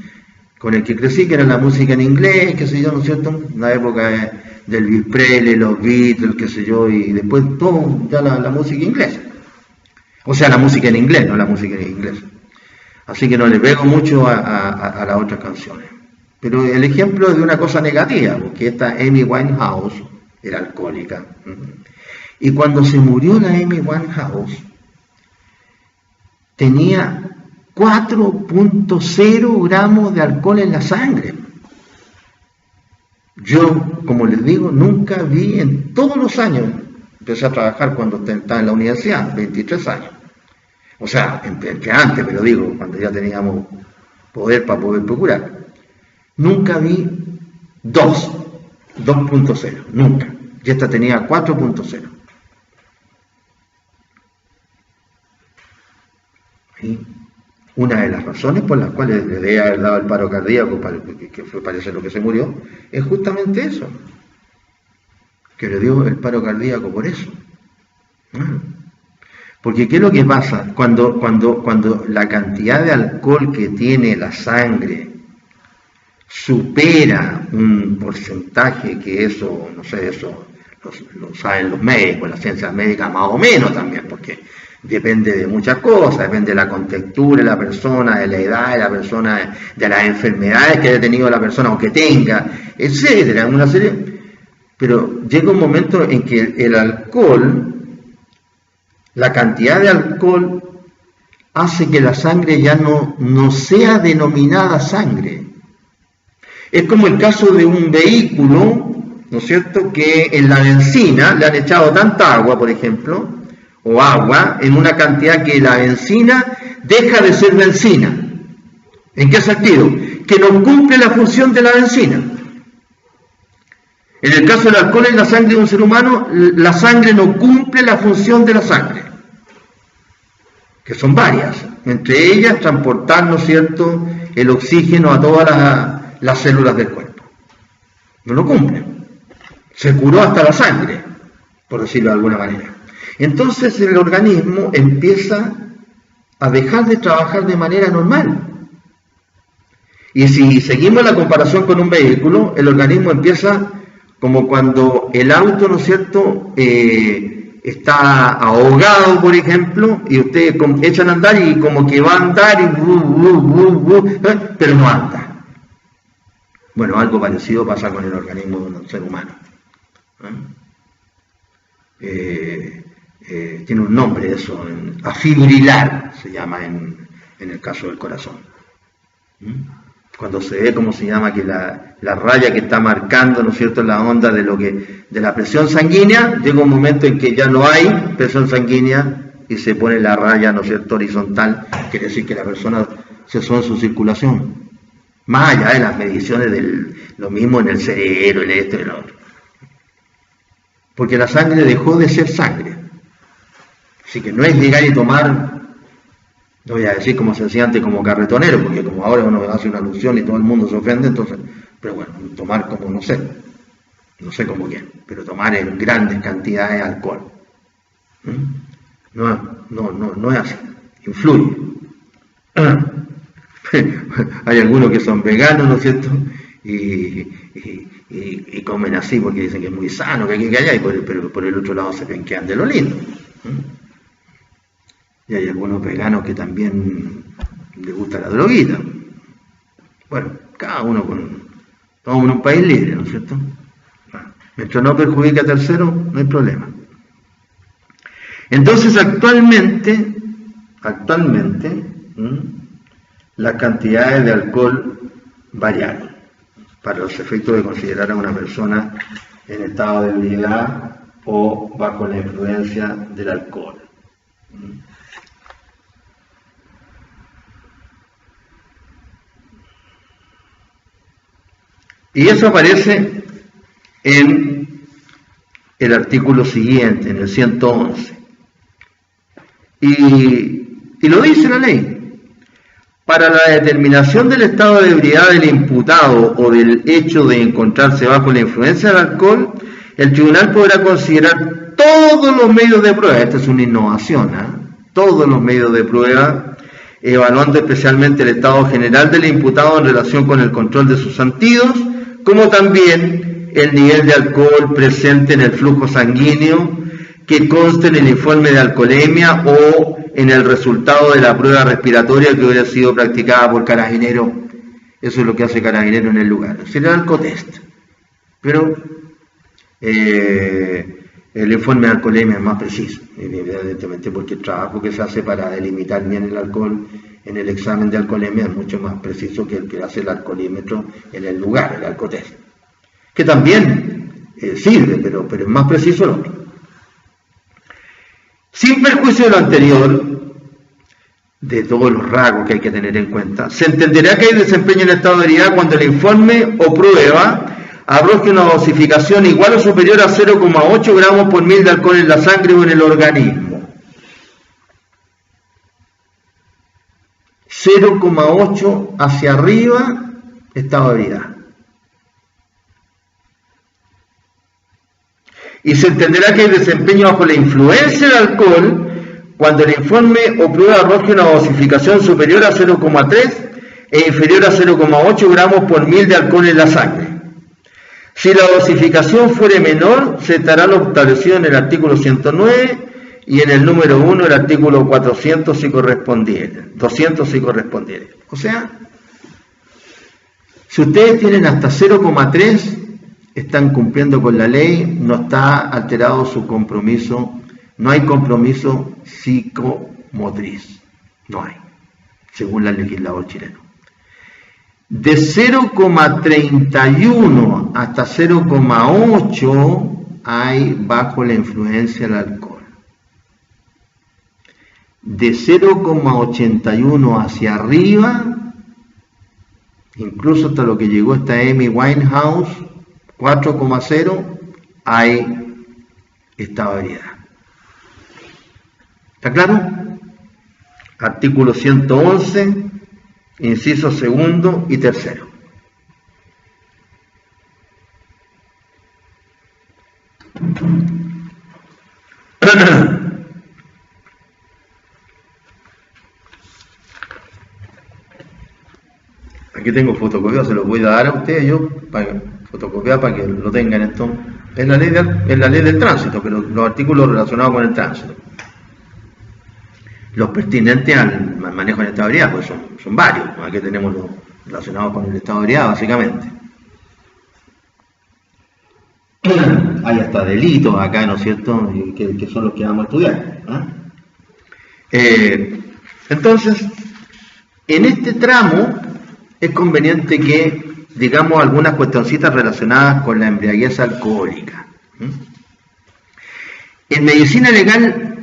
el que crecí, que era la música en inglés, qué sé yo, ¿no es cierto? La época del Elvis Presley, los Beatles, qué sé yo, y después todo, ya la música inglesa. O sea, la música en inglés, no la música en inglés. Así que no le pego mucho a las otras canciones. Pero el ejemplo es de una cosa negativa, porque esta Amy Winehouse era alcohólica. Y cuando se murió la Amy Winehouse, tenía 4.0 gramos de alcohol en la sangre. Yo, como les digo, nunca vi en todos los años, empecé a trabajar cuando estaba en la universidad, 23 años. O sea, entre antes, pero digo, cuando ya teníamos poder para poder procurar. Nunca vi 2.0, nunca. Y esta tenía 4.0. ¿Sí? Una de las razones por las cuales le debe haber dado el paro cardíaco, que fue parece lo que se murió, es justamente eso, que le dio el paro cardíaco por eso. Porque ¿qué es lo que pasa? Cuando la cantidad de alcohol que tiene la sangre supera un porcentaje, que eso, no sé, eso lo saben los médicos, las ciencias médicas más o menos también, porque depende de muchas cosas, depende de la contextura de la persona, de la edad de la persona, de las enfermedades que haya tenido la persona o que tenga, etcétera, una serie. Pero llega un momento en que el alcohol, la cantidad de alcohol, hace que la sangre ya no sea denominada sangre. Es como el caso de un vehículo ¿no es cierto?, que en la benzina le han echado tanta agua, por ejemplo, o agua, en una cantidad que la benzina deja de ser benzina. ¿En qué sentido? Que no cumple la función de la benzina. En el caso del alcohol en la sangre de un ser humano, la sangre no cumple la función de la sangre, que son varias, entre ellas transportar, ¿no es cierto?, el oxígeno a todas las células del cuerpo. No lo cumple. Se curó hasta la sangre, por decirlo de alguna manera. Entonces el organismo empieza a dejar de trabajar de manera normal. Y si seguimos la comparación con un vehículo, el organismo empieza como cuando el auto, ¿no es cierto?, está ahogado, por ejemplo, y ustedes echan a andar y como que va a andar, pero no anda. Bueno, algo parecido pasa con el organismo de un ser humano. Tiene un nombre eso, afibrilar se llama en el caso del corazón. Cuando se ve, ¿cómo se llama?, que la raya que está marcando, ¿no es cierto?, la onda de la presión sanguínea, llega un momento en que ya no hay presión sanguínea y se pone la raya, ¿no es cierto?, horizontal, quiere decir que la persona cesó en su circulación. Más allá de las mediciones lo mismo en el cerebro, en esto y en lo otro. Porque la sangre dejó de ser sangre. Así que no es llegar y tomar, no voy a decir como se decía antes, como carretonero, porque como ahora uno hace una alusión y todo el mundo se ofende, entonces, pero bueno, tomar como no sé como quién, pero tomar en grandes cantidades de alcohol. No es así, influye. Hay algunos que son veganos, ¿no es cierto?, y comen así porque dicen que es muy sano, que aquí que allá, pero por el otro lado se penquean de lo lindo. Y hay algunos veganos que también les gusta la droguita. Bueno, cada uno estamos en un país libre, ¿no es cierto? Mientras no perjudique a terceros, no hay problema. Entonces, actualmente, las cantidades de alcohol variaron para los efectos de considerar a una persona en estado de ebriedad o bajo la influencia del alcohol. Y eso aparece en el artículo siguiente, en el 111. Y lo dice la ley. Para la determinación del estado de ebriedad del imputado o del hecho de encontrarse bajo la influencia del alcohol, el tribunal podrá considerar todos los medios de prueba. Esta es una innovación, todos los medios de prueba, evaluando especialmente el estado general del imputado en relación con el control de sus sentidos, como también el nivel de alcohol presente en el flujo sanguíneo que conste en el informe de alcoholemia o en el resultado de la prueba respiratoria que hubiera sido practicada por Carabinero. Eso es lo que hace Carabinero en el lugar. Sería el alcotest. Pero el informe de alcoholemia es más preciso, evidentemente, porque el trabajo que se hace para delimitar bien el alcohol en el examen de alcoholemia es mucho más preciso que el que hace el alcoholímetro en el lugar, el alcotest, que también sirve, pero es más preciso el otro. Sin perjuicio de lo anterior, de todos los rasgos que hay que tener en cuenta, se entenderá que hay desempeño en estado de ebriedad cuando el informe o prueba arroje una dosificación igual o superior a 0,8 gramos por mil de alcohol en la sangre o en el organismo. 0,8 hacia arriba, estado de ebriedad. Y se entenderá que hay desempeño bajo la influencia del alcohol cuando el informe o prueba arroje una dosificación superior a 0,3 e inferior a 0,8 gramos por mil de alcohol en la sangre. Si la dosificación fuere menor, se estará lo establecido en el artículo 109 y en el número 1 el artículo 400 si correspondiere, 200 si correspondiere. O sea, si ustedes tienen hasta 0,3, están cumpliendo con la ley, no está alterado su compromiso, no hay compromiso psicomotriz, no hay, según el legislador chileno. De 0,31 hasta 0,8 hay bajo la influencia del alcohol. De 0,81 hacia arriba, incluso hasta lo que llegó esta Amy Winehouse, 4,0, hay esta variedad. ¿Está claro? Artículo 111, inciso segundo y tercero. Aquí tengo fotocopiado, se lo voy a dar a ustedes yo, para fotocopiar para que lo tengan esto. Es la ley del tránsito, pero los artículos relacionados con el tránsito. Los pertinentes al manejo de estabilidad, pues son varios. Aquí tenemos los relacionados con el estado de ebriedad, básicamente. Hay hasta delitos acá, ¿no es cierto?, que son los que vamos a estudiar. Entonces, en este tramo es conveniente que digamos algunas cuestioncitas relacionadas con la embriaguez alcohólica. En medicina legal,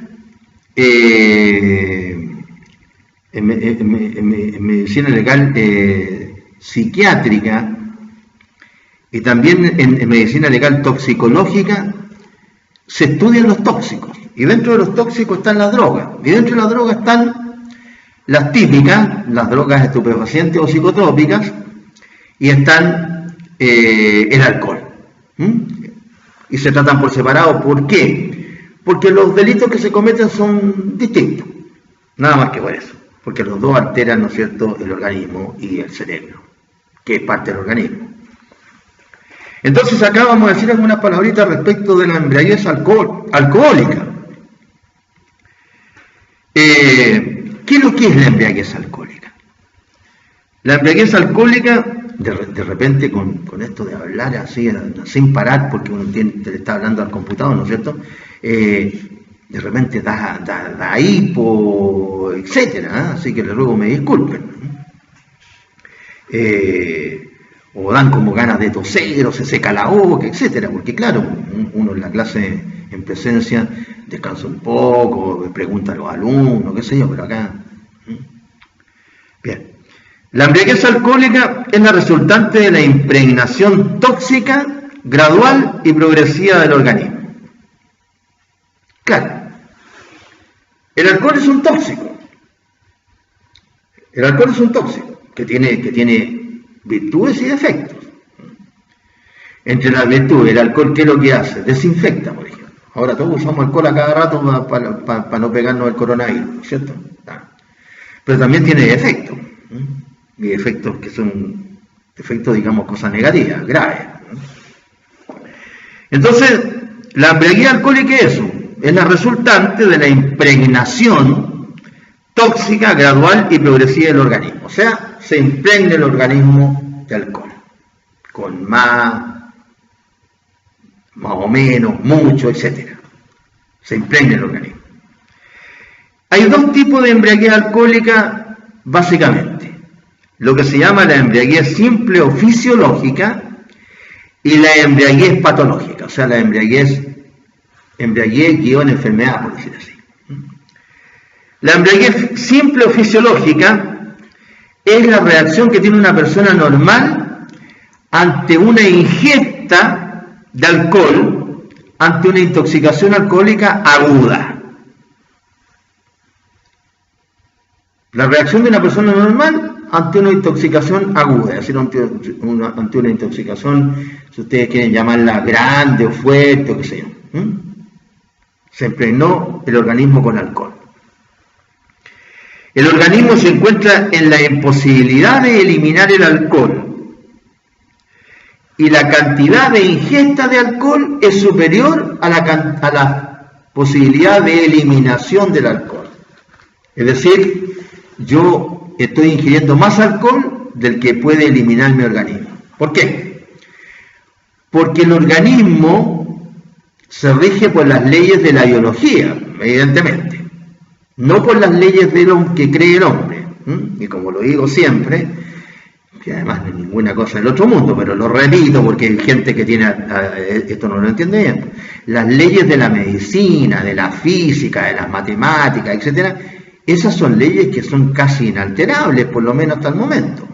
en medicina legal psiquiátrica y también en medicina legal toxicológica se estudian los tóxicos, y dentro de los tóxicos están las drogas, y dentro de las drogas están las típicas, las drogas estupefacientes o psicotrópicas, y están el alcohol. Y se tratan por separado. ¿Por qué? Porque los delitos que se cometen son distintos, nada más que por eso, porque los dos alteran, ¿no es cierto?, el organismo y el cerebro, que es parte del organismo. Entonces acá vamos a decir algunas palabritas respecto de la embriaguez alcohólica. ¿Qué es lo que es la embriaguez alcohólica? La embriaguez alcohólica, de repente con esto de hablar así, sin parar, porque uno le está hablando al computador, ¿no es cierto?, de repente da hipo, etcétera, así que les ruego me disculpen. O dan como ganas de toser, o se seca la boca, etcétera, porque claro, uno en la clase en presencia descansa un poco, pregunta a los alumnos, qué sé yo, pero acá... Bien. La embriaguez alcohólica es la resultante de la impregnación tóxica, gradual y progresiva del organismo. Claro, el alcohol es un tóxico. El alcohol es un tóxico que tiene virtudes y defectos. Entre las virtudes, el alcohol, ¿qué es lo que hace? Desinfecta, por ejemplo. Ahora todos usamos alcohol a cada rato para no pegarnos el coronavirus, ¿cierto? Pero también tiene defectos. Y efectos que son efectos, digamos, cosas negativas, graves. Entonces, la embriaguez alcohólica es eso, es la resultante de la impregnación tóxica, gradual y progresiva del organismo. O sea, se impregna el organismo de alcohol, con más o menos, mucho, etc. Se impregna el organismo. Hay dos tipos de embriaguez alcohólica, básicamente. Lo que se llama la embriaguez simple o fisiológica y la embriaguez patológica, o sea, la embriaguez guión enfermedad, por decir así. La embriaguez simple o fisiológica es la reacción que tiene una persona normal ante una ingesta de alcohol, ante una intoxicación alcohólica aguda. La reacción de una persona normal ante una intoxicación aguda, es decir, ante una intoxicación, si ustedes quieren llamarla grande o fuerte o qué sé yo. Se impregnó el organismo con alcohol. El organismo se encuentra en la imposibilidad de eliminar el alcohol y la cantidad de ingesta de alcohol es superior a la posibilidad de eliminación del alcohol. Es decir, yo estoy ingiriendo más alcohol del que puede eliminar mi organismo. ¿Por qué? Porque el organismo se rige por las leyes de la biología, evidentemente, no por las leyes de lo que cree el hombre. Y como lo digo siempre, que además no es ninguna cosa del otro mundo, pero lo repito porque hay gente que tiene, esto no lo entiende bien, las leyes de la medicina, de la física, de las matemáticas, etcétera, esas son leyes que son casi inalterables, por lo menos hasta el momento.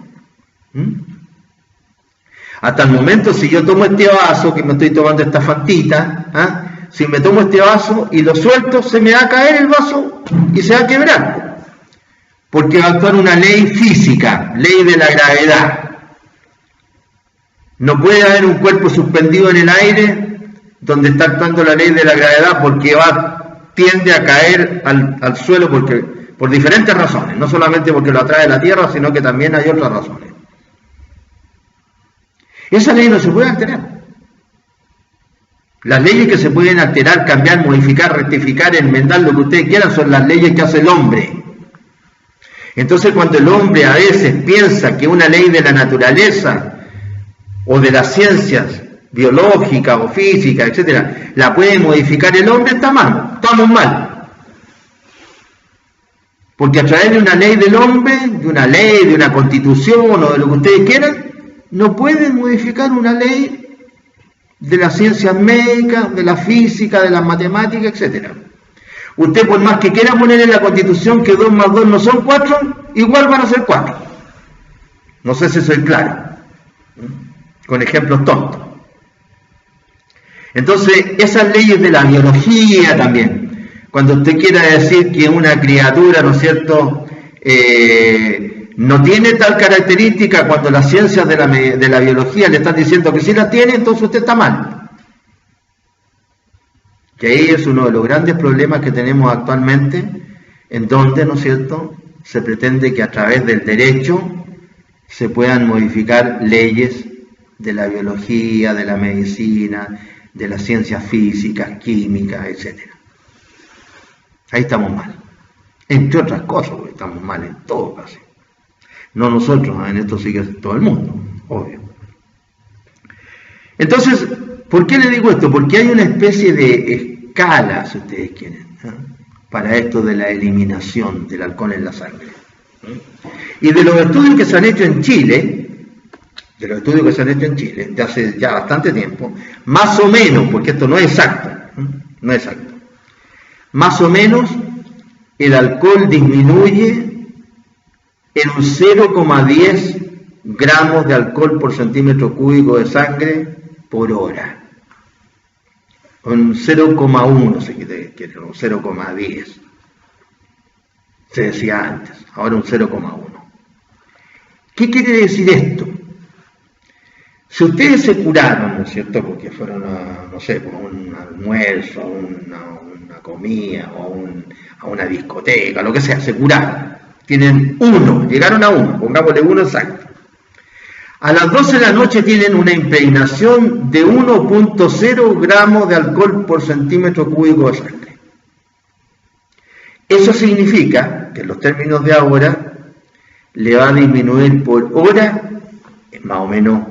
Hasta el momento, si yo tomo este vaso, que me estoy tomando esta fantita, si me tomo este vaso y lo suelto, se me va a caer el vaso y se va a quebrar. Porque va a actuar una ley física, ley de la gravedad. No puede haber un cuerpo suspendido en el aire donde está actuando la ley de la gravedad porque tiende a caer al suelo por diferentes razones, no solamente porque lo atrae la Tierra, sino que también hay otras razones. Esa ley no se puede alterar. Las leyes que se pueden alterar, cambiar, modificar, rectificar, enmendar, lo que ustedes quieran, son las leyes que hace el hombre. Entonces, cuando el hombre a veces piensa que una ley de la naturaleza o de las ciencias biológicas o físicas, etcétera, la puede modificar el hombre, está mal, estamos mal. Porque a través de una ley del hombre, de una ley, de una constitución o de lo que ustedes quieran, no pueden modificar una ley de las ciencias médicas, de la física, de las matemáticas, etcétera. Usted, por más que quiera poner en la Constitución que 2 más 2 no son 4, igual van a ser 4. No sé si soy claro. Con ejemplos tontos. Entonces, esas leyes de la biología también, cuando usted quiera decir que una criatura, ¿no es cierto?, no tiene tal característica, cuando las ciencias de la biología le están diciendo que sí la tiene, entonces usted está mal. Que ahí es uno de los grandes problemas que tenemos actualmente, en donde, ¿no es cierto?, se pretende que a través del derecho se puedan modificar leyes de la biología, de la medicina, de las ciencias físicas, químicas, etc. Ahí estamos mal. Entre otras cosas, porque estamos mal en todo casi. No nosotros, en esto sí que es todo el mundo, obvio. Entonces, ¿por qué le digo esto? Porque hay una especie de escala, si ustedes quieren, para esto de la eliminación del alcohol en la sangre. Y de los estudios que se han hecho en Chile, de hace ya bastante tiempo, más o menos, porque esto no es exacto, más o menos el alcohol disminuye en un 0,10 gramos de alcohol por centímetro cúbico de sangre por hora. Un 0,1 si quieren, un 0,10. Se decía antes, ahora un 0,1. ¿Qué quiere decir esto? Si ustedes se curaron, ¿no es cierto?, porque fueron a, no sé, por un almuerzo, a una comida, o a una discoteca, lo que sea, se curaron. Tienen 1, llegaron a 1, pongámosle 1 exacto. A las 12 de la noche tienen una impregnación de 1,0 gramos de alcohol por centímetro cúbico de sangre. Eso significa que en los términos de ahora le va a disminuir por hora, más o menos,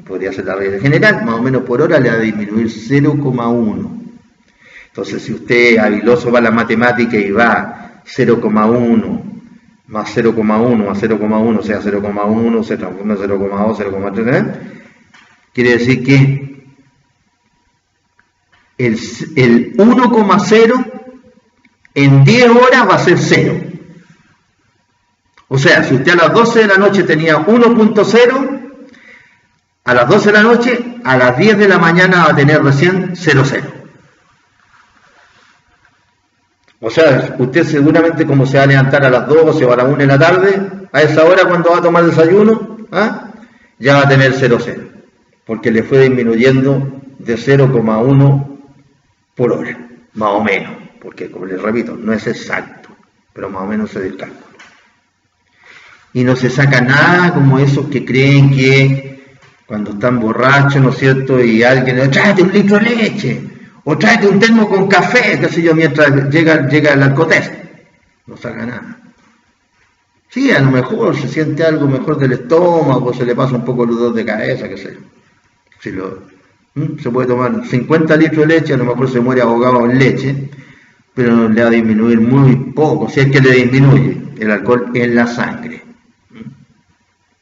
podría ser la regla general, más o menos por hora le va a disminuir 0,1. Entonces, si usted habiloso va a la matemática y va 0,1 más 0,1 más 0,1, o sea 0,1, se transforma en 0,2, 0,3, quiere decir que el 1,0 en 10 horas va a ser 0. O sea, si usted a las 12 de la noche tenía 1,0, a las 12 de la noche, a las 10 de la mañana va a tener recién 0,0. O sea, usted seguramente, como se va a levantar a las 12 o a las 1 de la tarde, a esa hora cuando va a tomar desayuno, ya va a tener 0,0, porque le fue disminuyendo de 0,1 por hora, más o menos, porque como les repito, no es exacto, pero más o menos se da el cálculo. Y no se saca nada como esos que creen que cuando están borrachos, ¿no es cierto?, y alguien le dice, tráete un litro de leche, o tráete un termo con café, qué sé yo, mientras llega el alcotest. No saca nada. Sí, a lo mejor se siente algo mejor del estómago, se le pasa un poco el dolor de cabeza, qué sé yo. Se puede tomar 50 litros de leche, a lo mejor se muere ahogado en leche, pero le va a disminuir muy poco, si es que le disminuye el alcohol en la sangre.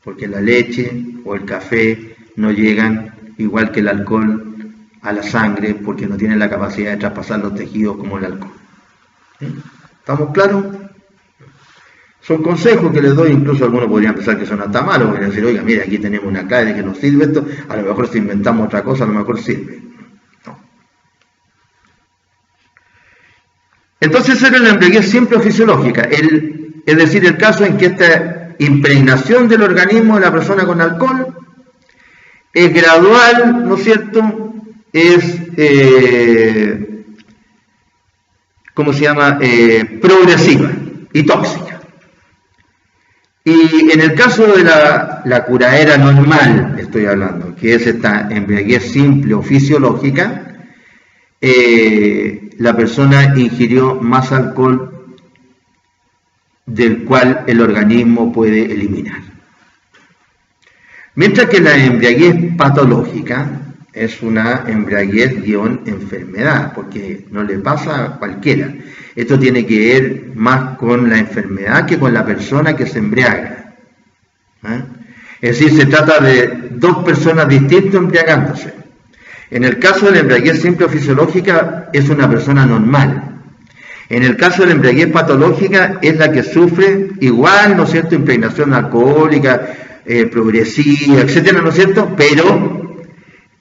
porque la leche o el café no llegan, igual que el alcohol, a la sangre, porque no tienen la capacidad de traspasar los tejidos como el alcohol. ¿Estamos claros? Son consejos que les doy, incluso algunos podrían pensar que son hasta malos, podrían decir, oiga, mira, aquí tenemos una clave de que nos sirve esto, a lo mejor si inventamos otra cosa, a lo mejor sirve. No. Entonces esa era la embriaguez simple o fisiológica, es decir, el caso en que esta impregnación del organismo de la persona con alcohol es gradual, ¿no es cierto?, es, ¿cómo se llama?, progresiva y tóxica. Y en el caso de la curaera normal, estoy hablando, que es esta embriaguez simple o fisiológica, la persona ingirió más alcohol del cual el organismo puede eliminar. Mientras que la embriaguez patológica es una embriaguez-enfermedad, porque no le pasa a cualquiera. Esto tiene que ver más con la enfermedad que con la persona que se embriaga. Es decir, se trata de dos personas distintas embriagándose. En el caso de la embriaguez simple o fisiológica es una persona normal. En el caso de la embriaguez patológica es la que sufre igual, ¿no es cierto?, impregnación alcohólica, progresiva, etcétera, ¿no es cierto?, pero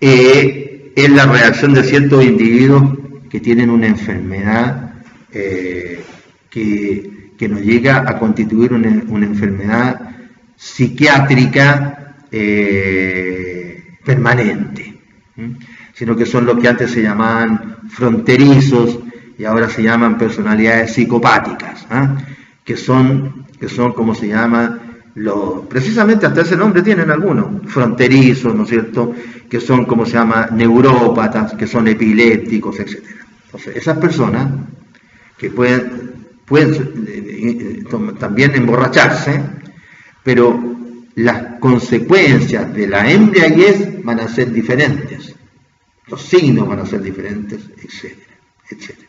es la reacción de ciertos individuos que tienen una enfermedad que nos llega a constituir una enfermedad psiquiátrica permanente, sino que son los que antes se llamaban fronterizos y ahora se llaman personalidades psicopáticas, que son como se llama, precisamente hasta ese nombre tienen algunos, fronterizos, ¿no es cierto?, que son como se llama neurópatas, que son epilépticos, etc. Entonces, esas personas que pueden también emborracharse, pero las consecuencias de la embriaguez van a ser diferentes, los signos van a ser diferentes, etcétera, etcétera.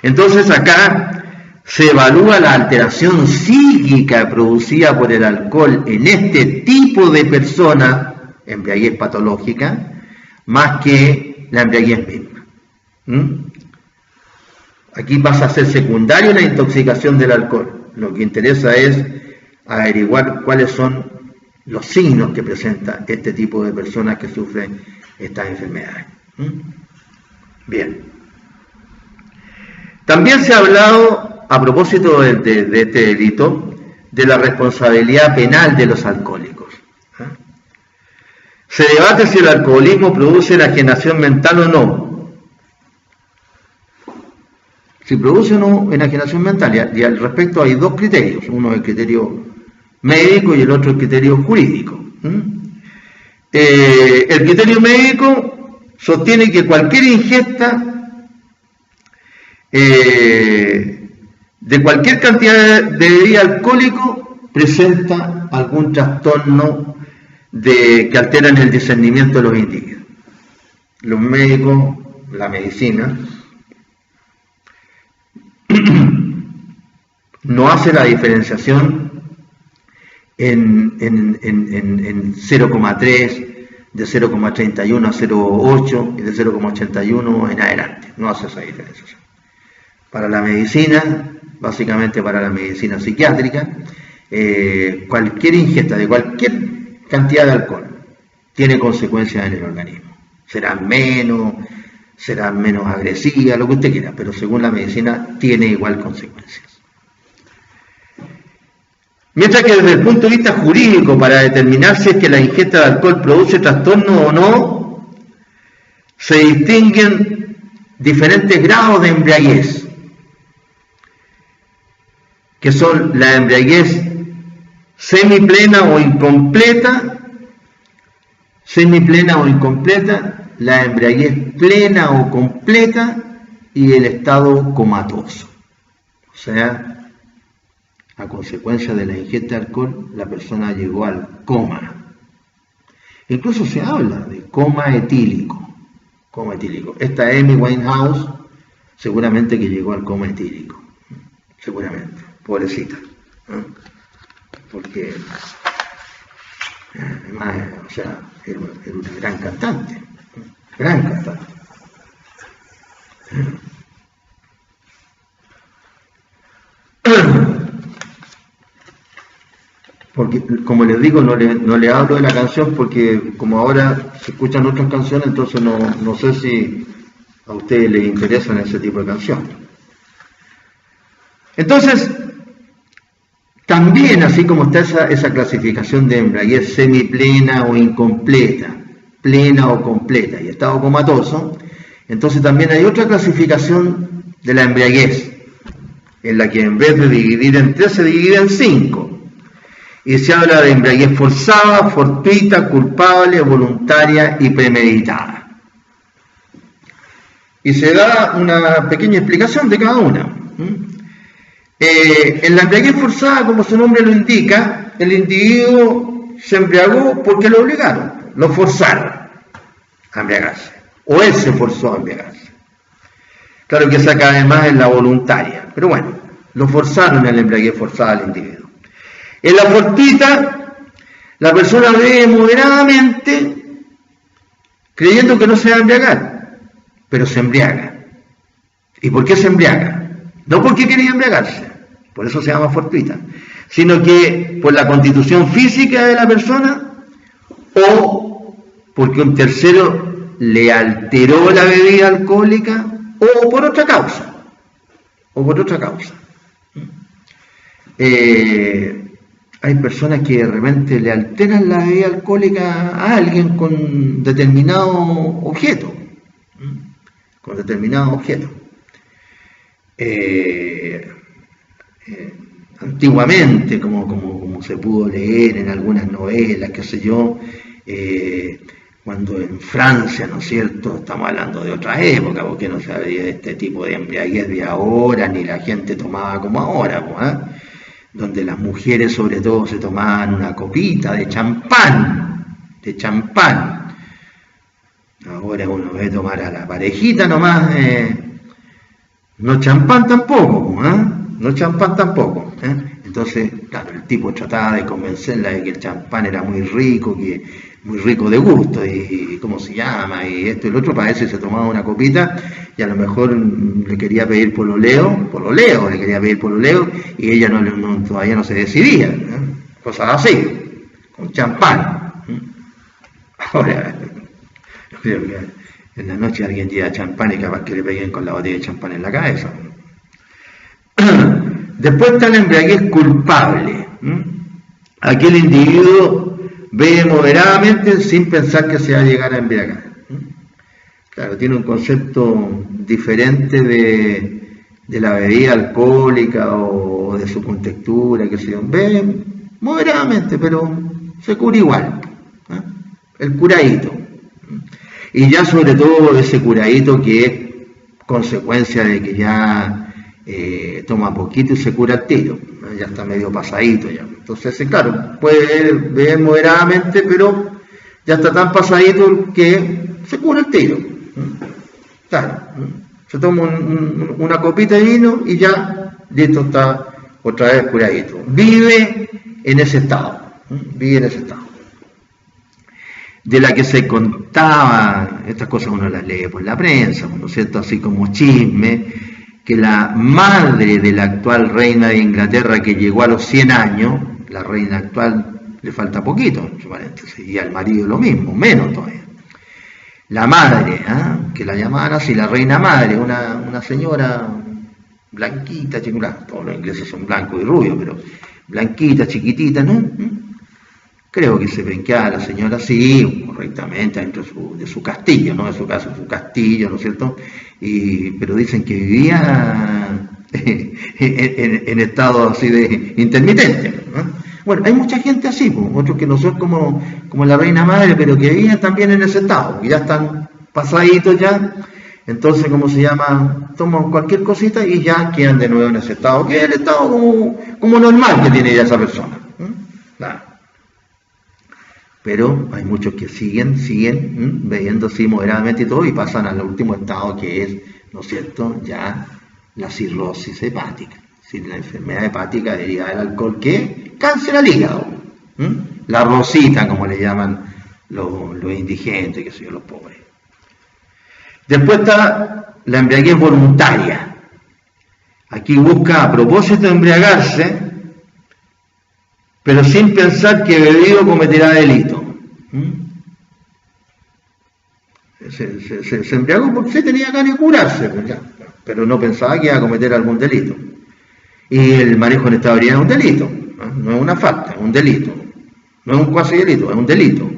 Entonces acá se evalúa la alteración psíquica producida por el alcohol en este tipo de persona, embriaguez patológica, más que la embriaguez misma. Aquí pasa a ser secundario la intoxicación del alcohol. Lo que interesa es averiguar cuáles son los signos que presenta este tipo de personas que sufren estas enfermedades. Bien. También se ha hablado, a propósito de este delito, de la responsabilidad penal de los alcohólicos. Se debate si el alcoholismo produce enajenación mental o no. Si produce o no enajenación mental, y al respecto hay dos criterios, uno es el criterio médico y el otro el criterio jurídico. El criterio médico sostiene que cualquier ingesta de cualquier cantidad de bebida alcohólico presenta algún trastorno que alteran el discernimiento de los individuos. Los médicos, la medicina, no hace la diferenciación en 0,3, de 0,31 a 0,8 y de 0,81 en adelante. No hace esa diferenciación. Para la medicina, básicamente para la medicina psiquiátrica, cualquier ingesta de cualquier cantidad de alcohol tiene consecuencias en el organismo. Serán menos agresivas, lo que usted quiera, pero según la medicina tiene igual consecuencias. Mientras que desde el punto de vista jurídico, para determinar si es que la ingesta de alcohol produce trastorno o no, se distinguen diferentes grados de embriaguez, que son la embriaguez semiplena o incompleta, la embriaguez plena o completa y el estado comatoso. O sea, a consecuencia de la ingesta de alcohol, la persona llegó al coma. Incluso se habla de coma etílico. Esta Amy Winehouse seguramente que llegó al coma etílico. Seguramente. Pobrecita. porque además, o sea, era una gran cantante, gran cantante. Porque, como les digo, no le hablo de la canción porque como ahora se escuchan otras canciones, entonces no sé si a ustedes les interesan ese tipo de canciones. Entonces, también así como está esa clasificación de embriaguez semiplena o incompleta, plena o completa y estado comatoso, entonces también hay otra clasificación de la embriaguez, en la que en vez de dividir en 3 se divide en 5. Y se habla de embriaguez forzada, fortuita, culpable, voluntaria y premeditada. Y se da una pequeña explicación de cada una. En la embriaguez forzada, como su nombre lo indica, el individuo se embriagó porque lo obligaron, lo forzaron a embriagarse, o él se forzó a embriagarse. Claro que esa cada vez más es la voluntaria, pero bueno, lo forzaron en la embriaguez forzada al individuo. En la fortuita, la persona bebe moderadamente, creyendo que no se va a embriagar, pero se embriaga. ¿Y por qué se embriaga? No porque quería embriagarse, por eso se llama fortuita, sino que por la constitución física de la persona o porque un tercero le alteró la bebida alcohólica o por otra causa. Hay personas que de repente le alteran la bebida alcohólica a alguien con determinado objeto. Antiguamente, como se pudo leer en algunas novelas, qué sé yo, cuando en Francia, ¿no es cierto?, estamos hablando de otra época, porque no se había de este tipo de embriaguez de ahora, ni la gente tomaba como ahora, donde las mujeres sobre todo se tomaban una copita de champán. Ahora uno ve tomar a la parejita nomás, no champán tampoco. Entonces, claro, el tipo trataba de convencerla de que el champán era muy rico de gusto, y cómo se llama, y esto y lo otro, para eso se tomaba una copita, y a lo mejor le quería pedir pololeo, y ella todavía no se decidía, cosas así, con champán. Ahora, creo que en la noche alguien lleva champán y capaz que le peguen con la botella de champán en la cabeza. Después está la embriaguez culpable. Aquí el individuo bebe moderadamente sin pensar que se va a llegar a embriagar. Claro, tiene un concepto diferente de la bebida alcohólica o de su contextura, que se bebe moderadamente, pero se cura igual. El curadito. Y ya sobre todo ese curadito que es consecuencia de que ya toma poquito y se cura al tiro, ya está medio pasadito ya. Entonces, claro, puede beber moderadamente, pero ya está tan pasadito que se cura el tiro. Claro, se toma una copita de vino y ya listo, está otra vez curadito. Vive en ese estado. De la que se contaba, estas cosas uno las lee por la prensa, ¿no es cierto?, así como chisme, que la madre de la actual reina de Inglaterra, que llegó a los 100 años, la reina actual le falta poquito, y al marido lo mismo, menos todavía. La madre, que la llamaban así, la reina madre, una señora blanquita, todos los ingleses son blancos y rubios, pero blanquita, chiquitita, ¿no? Creo que se penqueaba la señora así, correctamente, dentro de su castillo, no de su casa, su castillo, ¿no es cierto? Pero dicen que vivía en estado así de intermitente, ¿no? Bueno, hay mucha gente así, otros que no son como la reina madre, pero que vivían también en ese estado, que ya están pasaditos ya, entonces, ¿cómo se llama? Toman cualquier cosita y ya quedan de nuevo en ese estado, que es el estado como normal que tiene ya esa persona. Claro. Pero hay muchos que siguen bebiendo así moderadamente y todo, y pasan al último estado, que es, ¿no es cierto?, ya la cirrosis hepática. Si la enfermedad hepática derivada del alcohol, que cáncer al hígado. La rosita, como le llaman los indigentes, que son los pobres. Después está la embriaguez voluntaria. Aquí busca, a propósito de embriagarse, pero sin pensar que bebido cometerá delito. Se embriagó porque se tenía ganas de curarse, pero no pensaba que iba a cometer algún delito. Y el manejo en estado de ebriedad es un delito, no es una falta, es un delito. No es un cuasi delito, es un delito.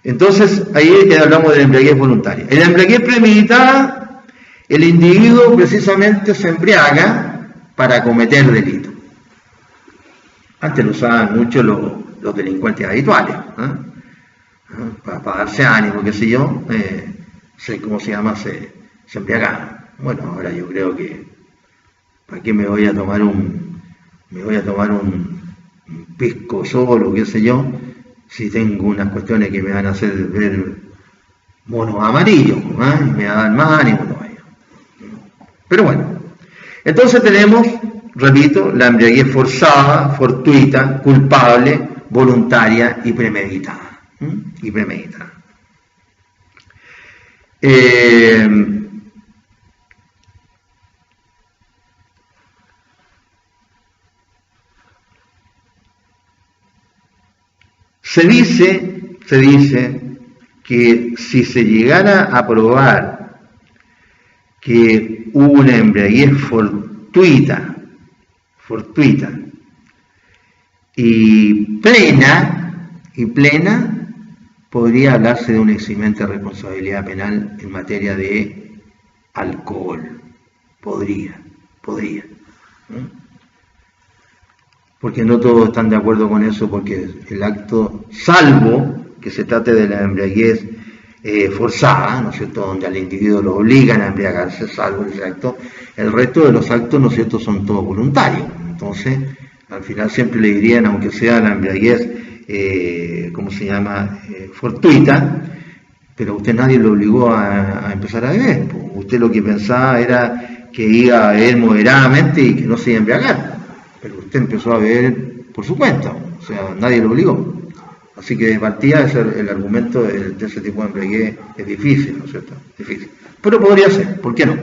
Entonces, ahí hablamos de la embriaguez voluntaria. En la embriaguez premeditada, el individuo precisamente se embriaga para cometer delito. Antes lo usaban mucho los delincuentes habituales, para darse ánimo, qué sé yo, ¿cómo se llama? Se embriagaban. Bueno, ahora yo creo que, ¿para qué me voy a tomar un pisco solo, qué sé yo, si tengo unas cuestiones que me van a hacer ver monos amarillos, y me dan más ánimo todavía? Pero bueno, entonces tenemos, repito, la embriaguez forzada, fortuita, culpable, voluntaria y premeditada. Se dice que si se llegara a probar que hubo una embriaguez fortuita y plena, podría hablarse de un eximente de responsabilidad penal en materia de alcohol. Podría. Porque no todos están de acuerdo con eso, porque el acto, salvo que se trate de la embriaguez forzada, ¿no es cierto?, donde al individuo lo obligan a embriagarse, salvo ese acto, el resto de los actos, ¿no es cierto?, son todos voluntarios. Entonces, al final siempre le dirían, aunque sea la embriaguez, fortuita, pero usted nadie lo obligó a empezar a beber. Usted lo que pensaba era que iba a beber moderadamente y que no se iba a embriagar, pero usted empezó a beber por su cuenta, o sea, nadie lo obligó. Así que de partida el argumento de ese tipo de embriaguez es difícil, ¿no es cierto? Difícil. Pero podría ser, ¿por qué no?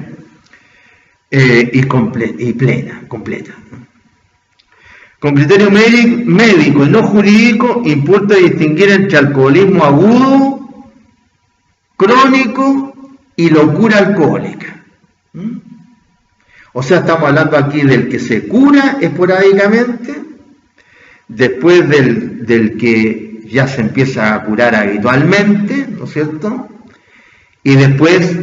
Y plena, completa. Con criterio médico y no jurídico, importa distinguir entre alcoholismo agudo, crónico y locura alcohólica. O sea, estamos hablando aquí del que se cura esporádicamente, después del que ya se empieza a curar habitualmente, ¿no es cierto? Y después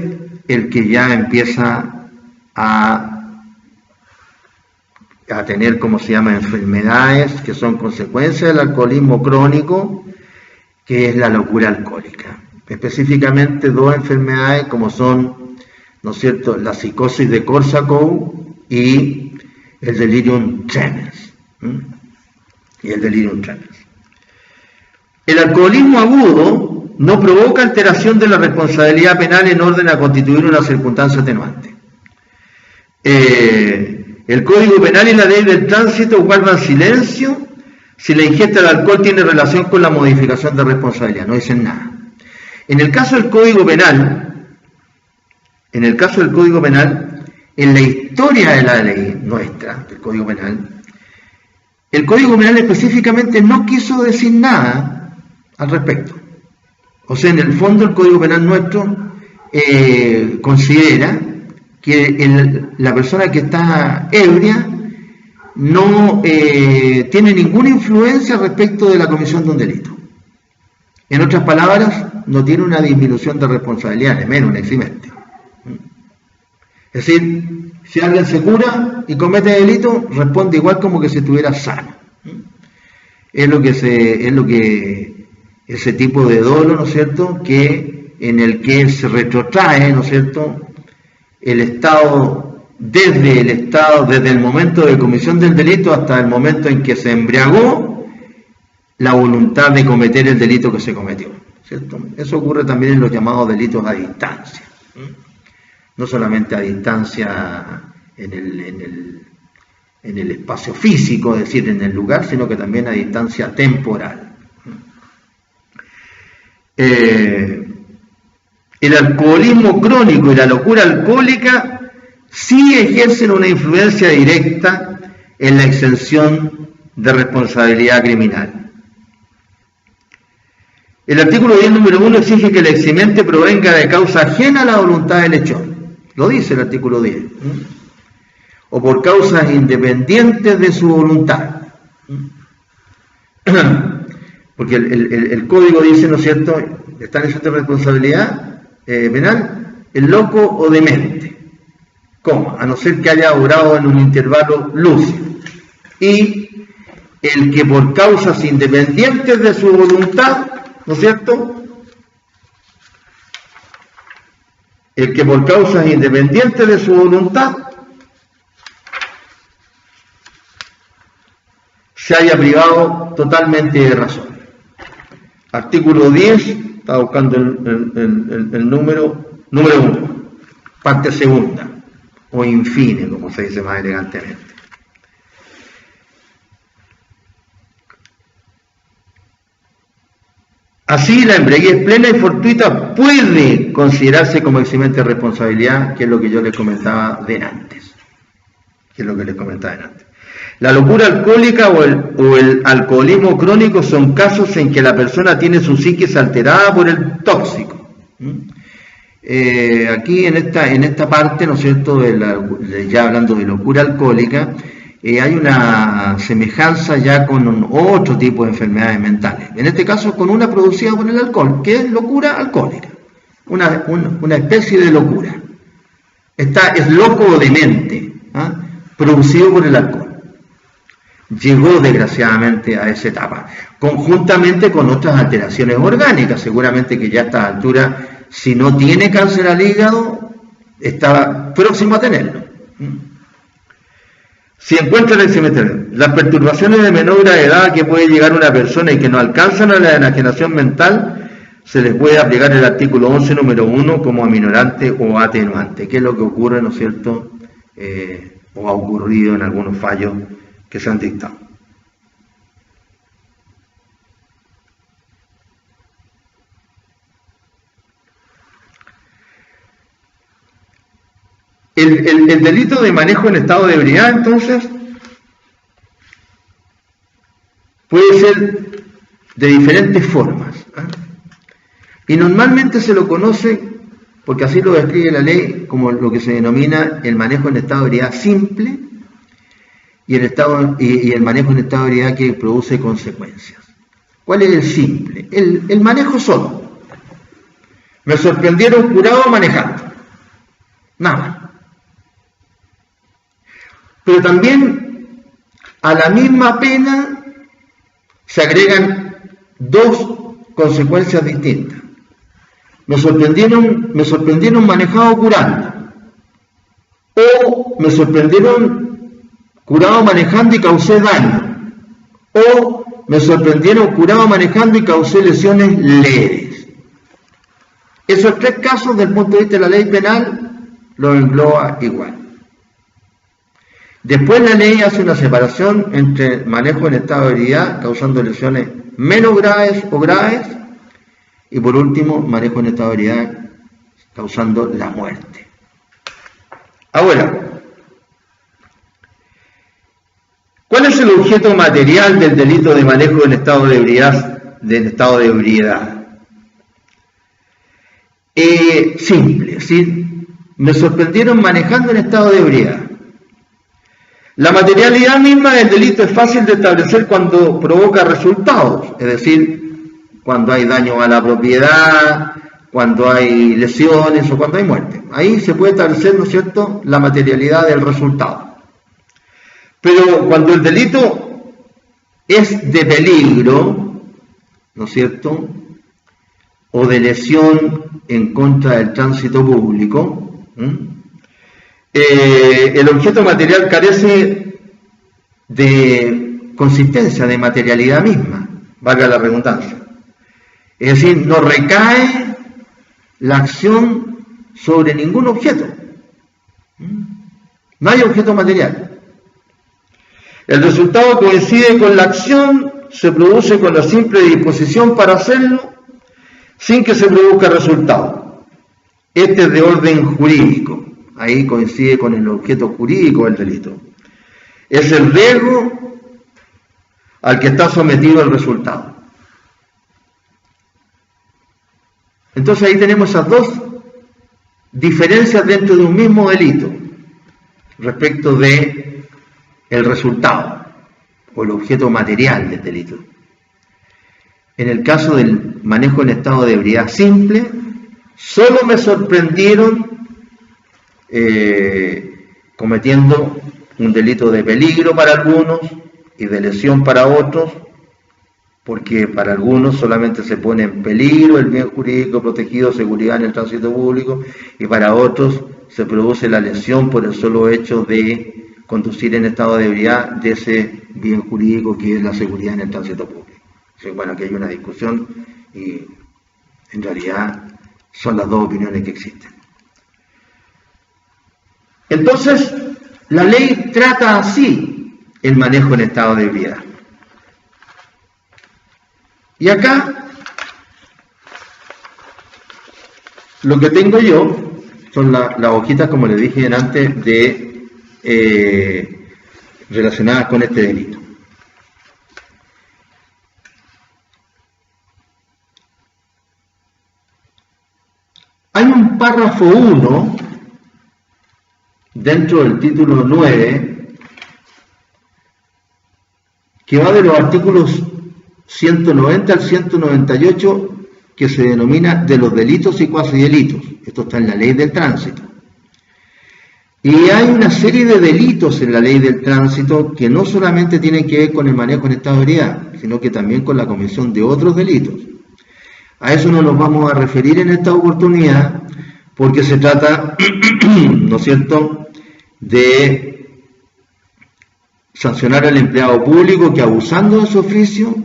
el que ya empieza a tener, enfermedades que son consecuencia del alcoholismo crónico, que es la locura alcohólica. Específicamente dos enfermedades como son, ¿no es cierto?, la psicosis de Korsakoff y el delirium tremens. El alcoholismo agudo no provoca alteración de la responsabilidad penal en orden a constituir una circunstancia atenuante. El Código Penal y la Ley del Tránsito guardan silencio si la ingesta de alcohol tiene relación con la modificación de responsabilidad, no dicen nada. En el caso del Código Penal, en la historia de la ley nuestra, del Código Penal, el Código Penal específicamente no quiso decir nada al respecto. O sea, en el fondo el Código Penal nuestro considera que la persona que está ebria no tiene ninguna influencia respecto de la comisión de un delito. En otras palabras, no tiene una disminución de responsabilidad, es menos un eximente. Es decir, si alguien se cura y comete delito, responde igual como que si estuviera sano. Es lo que ese tipo de dolo, ¿no es cierto?, en el que se retrotrae, ¿no es cierto?, el Estado, desde el momento de comisión del delito hasta el momento en que se embriagó, la voluntad de cometer el delito que se cometió, ¿cierto? Eso ocurre también en los llamados delitos a distancia. No solamente a distancia en en el espacio físico, es decir, en el lugar, sino que también a distancia temporal. El alcoholismo crónico y la locura alcohólica sí ejercen una influencia directa en la exención de responsabilidad criminal. El artículo 10, número 1, exige que el eximente provenga de causa ajena a la voluntad del hechor. Lo dice el artículo 10. O por causas independientes de su voluntad. Porque el código dice, ¿no es cierto?, está en exento de responsabilidad penal el loco o demente, a no ser que haya obrado en un intervalo lúcido. Y el que por causas independientes de su voluntad, ¿no es cierto?, el que por causas independientes de su voluntad se haya privado totalmente de razón. Artículo 10, está buscando el número 1, parte segunda, o infine, como se dice más elegantemente. Así, la embriaguez plena y fortuita puede considerarse como eximente de responsabilidad, que es lo que yo les comentaba de antes. La locura alcohólica o el alcoholismo crónico son casos en que la persona tiene su psiquis alterada por el tóxico. Aquí en esta parte, ¿no es cierto?, ya hablando de locura alcohólica, hay una semejanza ya con otro tipo de enfermedades mentales. En este caso con una producida por el alcohol, que es locura alcohólica, una especie de locura. Es loco o demente, producido por el alcohol. Llegó desgraciadamente a esa etapa, conjuntamente con otras alteraciones orgánicas. Seguramente que ya a esta altura, si no tiene cáncer al hígado, está próximo a tenerlo. Si encuentra el eximente, las perturbaciones de menor gravedad que puede llegar una persona y que no alcanzan a la enajenación mental, se les puede aplicar el artículo 11, número 1, como aminorante o atenuante, que es lo que ocurre, ¿no es cierto?, o ha ocurrido en algunos fallos que se han dictado. El delito de manejo en estado de ebriedad, entonces, puede ser de diferentes formas. Y normalmente se lo conoce, porque así lo describe la ley, como lo que se denomina el manejo en estado de ebriedad simple y el manejo en estado de ebriedad que produce consecuencias. ¿Cuál es el simple? El manejo solo. Me sorprendieron curado manejando. Nada. Pero también a la misma pena se agregan dos consecuencias distintas. Me sorprendieron manejado curando, o me sorprendieron curado manejando y causé daño, o me sorprendieron curado manejando y causé lesiones leves. Esos tres casos, desde el punto de vista de la ley penal, los engloba igual. Después la ley hace una separación entre manejo en estado de ebriedad causando lesiones menos graves o graves, y por último manejo en estado de ebriedad causando la muerte. Ahora, ¿cuál es el objeto material del delito de manejo en estado de ebriedad? Simple, es decir, me sorprendieron manejando en estado de ebriedad. La materialidad misma del delito es fácil de establecer cuando provoca resultados, es decir, cuando hay daño a la propiedad, cuando hay lesiones o cuando hay muerte. Ahí se puede establecer, ¿no es cierto?, la materialidad del resultado. Pero cuando el delito es de peligro, ¿no es cierto?, o de lesión en contra del tránsito público, el objeto material carece de consistencia, de materialidad misma, valga la redundancia. Es decir, no recae la acción sobre ningún objeto. No hay objeto material. El resultado coincide con la acción, se produce con la simple disposición para hacerlo, sin que se produzca resultado. Este es de orden jurídico, ahí coincide con el objeto jurídico del delito. Es el riesgo al que está sometido el resultado. Entonces ahí tenemos esas dos diferencias dentro de un mismo delito respecto de el resultado o el objeto material del delito. En el caso del manejo en estado de ebriedad simple, solo me sorprendieron cometiendo un delito de peligro para algunos y de lesión para otros, porque para algunos solamente se pone en peligro el bien jurídico protegido, seguridad en el tránsito público, y para otros se produce la lesión por el solo hecho de conducir en estado de ebriedad de ese bien jurídico que es la seguridad en el tránsito público. Bueno, aquí hay una discusión y en realidad son las dos opiniones que existen. Entonces, la ley trata así el manejo en estado de ebriedad. Y acá, lo que tengo yo son las hojitas, como les dije antes, relacionadas con este delito. Hay un párrafo 1 dentro del título 9 que va de los artículos 190 al 198, que se denomina de los delitos y cuasi delitos. Esto está en la ley del tránsito. Y hay una serie de delitos en la ley del tránsito que no solamente tienen que ver con el manejo en estado de ebriedad, sino que también con la comisión de otros delitos. A eso no nos vamos a referir en esta oportunidad, porque se trata, ¿no es cierto?, de sancionar al empleado público que, abusando de su oficio,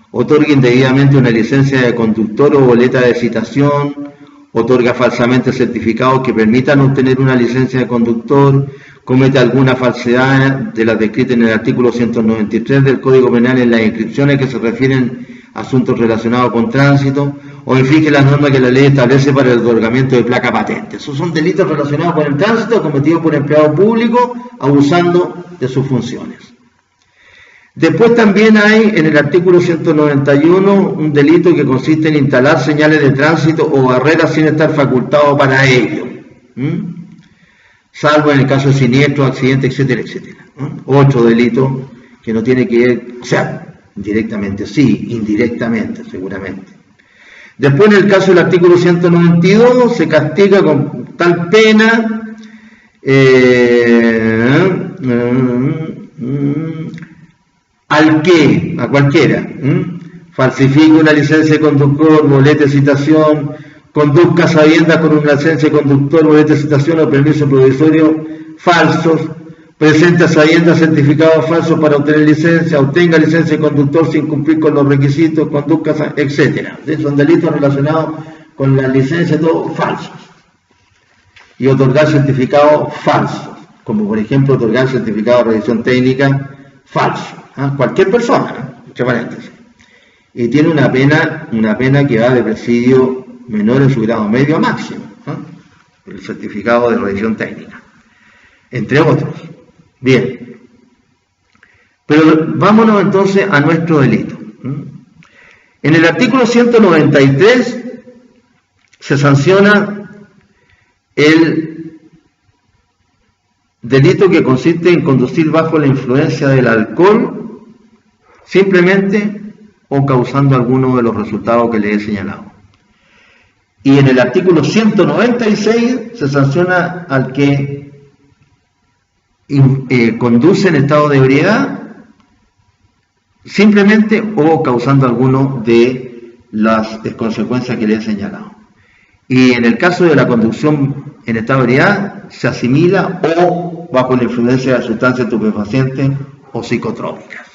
otorga indebidamente una licencia de conductor o boleta de citación, otorga falsamente certificados que permitan obtener una licencia de conductor, comete alguna falsedad de las descritas en el artículo 193 del Código Penal en las inscripciones que se refieren a asuntos relacionados con tránsito, o infringe las normas que la ley establece para el otorgamiento de placa patente. Esos son delitos relacionados con el tránsito cometidos por empleados públicos abusando de sus funciones. Después también hay en el artículo 191 un delito que consiste en instalar señales de tránsito o barreras sin estar facultado para ello, salvo en el caso de siniestro, accidente, etcétera, etcétera. Otro delito que no tiene que ver, o sea, directamente sí, indirectamente seguramente. Después en el caso del artículo 192 se castiga con tal pena al que, a cualquiera, falsifique una licencia de conductor, boleta de citación, conduzca a sabiendas con una licencia de conductor, boleta de citación o permiso provisorio falsos, presente a sabiendas certificados falsos para obtener licencia, obtenga licencia de conductor sin cumplir con los requisitos, conduzca, etcétera. Son delitos relacionados con la licencia, todo falsos. Y otorgar certificados falsos, como por ejemplo otorgar certificado de revisión técnica falso. Cualquier persona, entre paréntesis, y tiene una pena que va de presidio menor en su grado medio a máximo, el certificado de revisión técnica, entre otros. Bien, pero vámonos entonces a nuestro delito. En el artículo 193 se sanciona el delito que consiste en conducir bajo la influencia del alcohol, simplemente o causando alguno de los resultados que les he señalado. Y en el artículo 196 se sanciona al que conduce en estado de ebriedad, simplemente o causando alguno de las consecuencias que les he señalado. Y en el caso de la conducción en estado de ebriedad, se asimila o bajo la influencia de sustancias estupefacientes o psicotrópicas.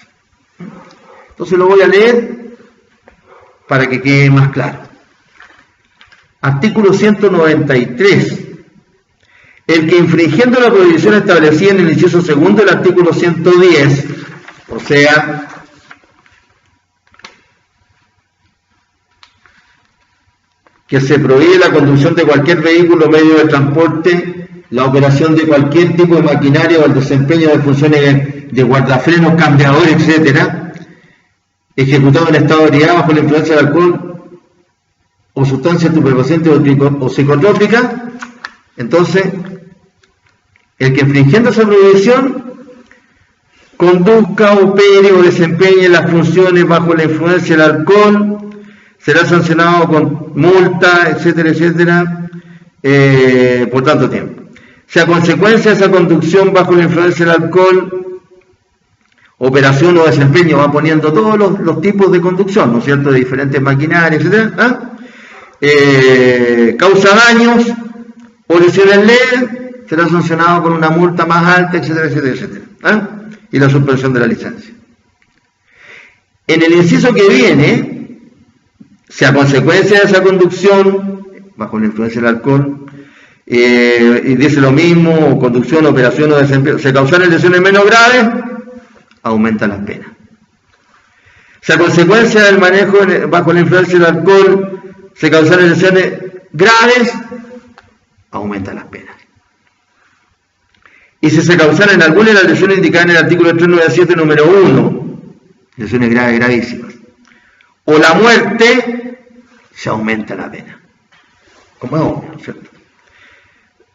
Entonces lo voy a leer para que quede más claro. Artículo 193. El que infringiendo la prohibición establecida en el inciso segundo del artículo 110 O sea, que se prohíbe la conducción de cualquier vehículo o medio de transporte, la operación de cualquier tipo de maquinaria o el desempeño de funciones de guardafrenos, cambiador, etcétera, ejecutado en estado de ebriedad bajo la influencia del alcohol o sustancia estupefaciente o psicotrópica. Entonces, el que infringiendo esa prohibición conduzca, opere o desempeñe las funciones bajo la influencia del alcohol será sancionado con multa, etcétera, etcétera, por tanto tiempo. Si a consecuencia de esa conducción bajo la influencia del alcohol, operación o desempeño, va poniendo todos los tipos de conducción, ¿no es cierto?, de diferentes maquinarias, etcétera, causa daños o lesiones leves, será sancionado con una multa más alta, etcétera, etcétera, etcétera, y la suspensión de la licencia. En el inciso que viene, si a consecuencia de esa conducción bajo la influencia del alcohol, y dice lo mismo, conducción, operación o desempeño, se causaron lesiones menos graves, aumenta las penas. Si a consecuencia del manejo bajo la influencia del alcohol se causaron lesiones graves, aumenta las penas. Y si se causaron alguna de las lesiones indicadas en el artículo 397, número 1, lesiones graves, gravísimas, o la muerte, se aumenta la pena. Como es obvio, ¿cierto?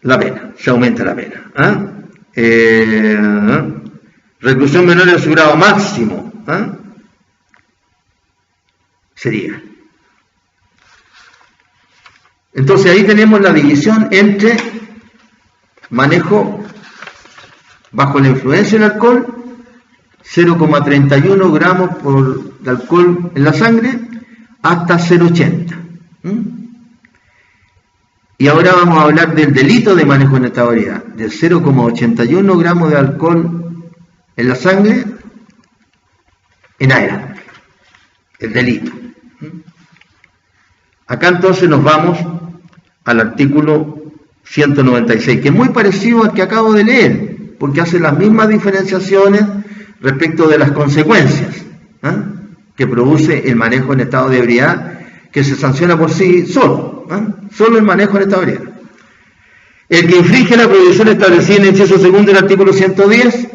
La pena, se aumenta la pena. Reclusión menor en su grado máximo, sería. Entonces ahí tenemos la división entre manejo bajo la influencia del alcohol, 0,31 gramos de alcohol en la sangre, hasta 0,80. Y ahora vamos a hablar del delito de manejo en estado de ebriedad, de 0,81 gramos de alcohol en la sangre en adelante, el delito. Acá entonces nos vamos al artículo 196, que es muy parecido al que acabo de leer, porque hace las mismas diferenciaciones respecto de las consecuencias que produce el manejo en estado de ebriedad, que se sanciona por sí solo, solo el manejo en estado de ebriedad. El que infringe la prohibición establecida en el inciso segundo del artículo 110,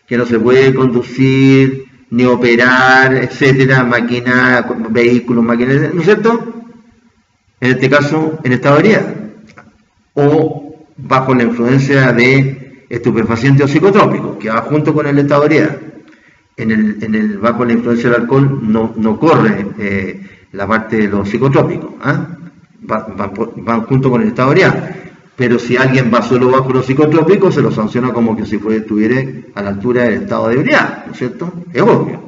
que no se puede conducir, ni operar, etcétera, máquinas, vehículos, máquinas, ¿no es cierto? En este caso, en estado de ebriedad, o bajo la influencia de estupefacientes o psicotrópicos, que va junto con el estado de ebriedad. Bajo la influencia del alcohol no corre la parte de los psicotrópicos, van junto con el estado de ebriedad. Pero si alguien va solo bajo los psicotrópicos, se lo sanciona como que si estuviera a la altura del estado de ebriedad, ¿no es cierto? Es obvio.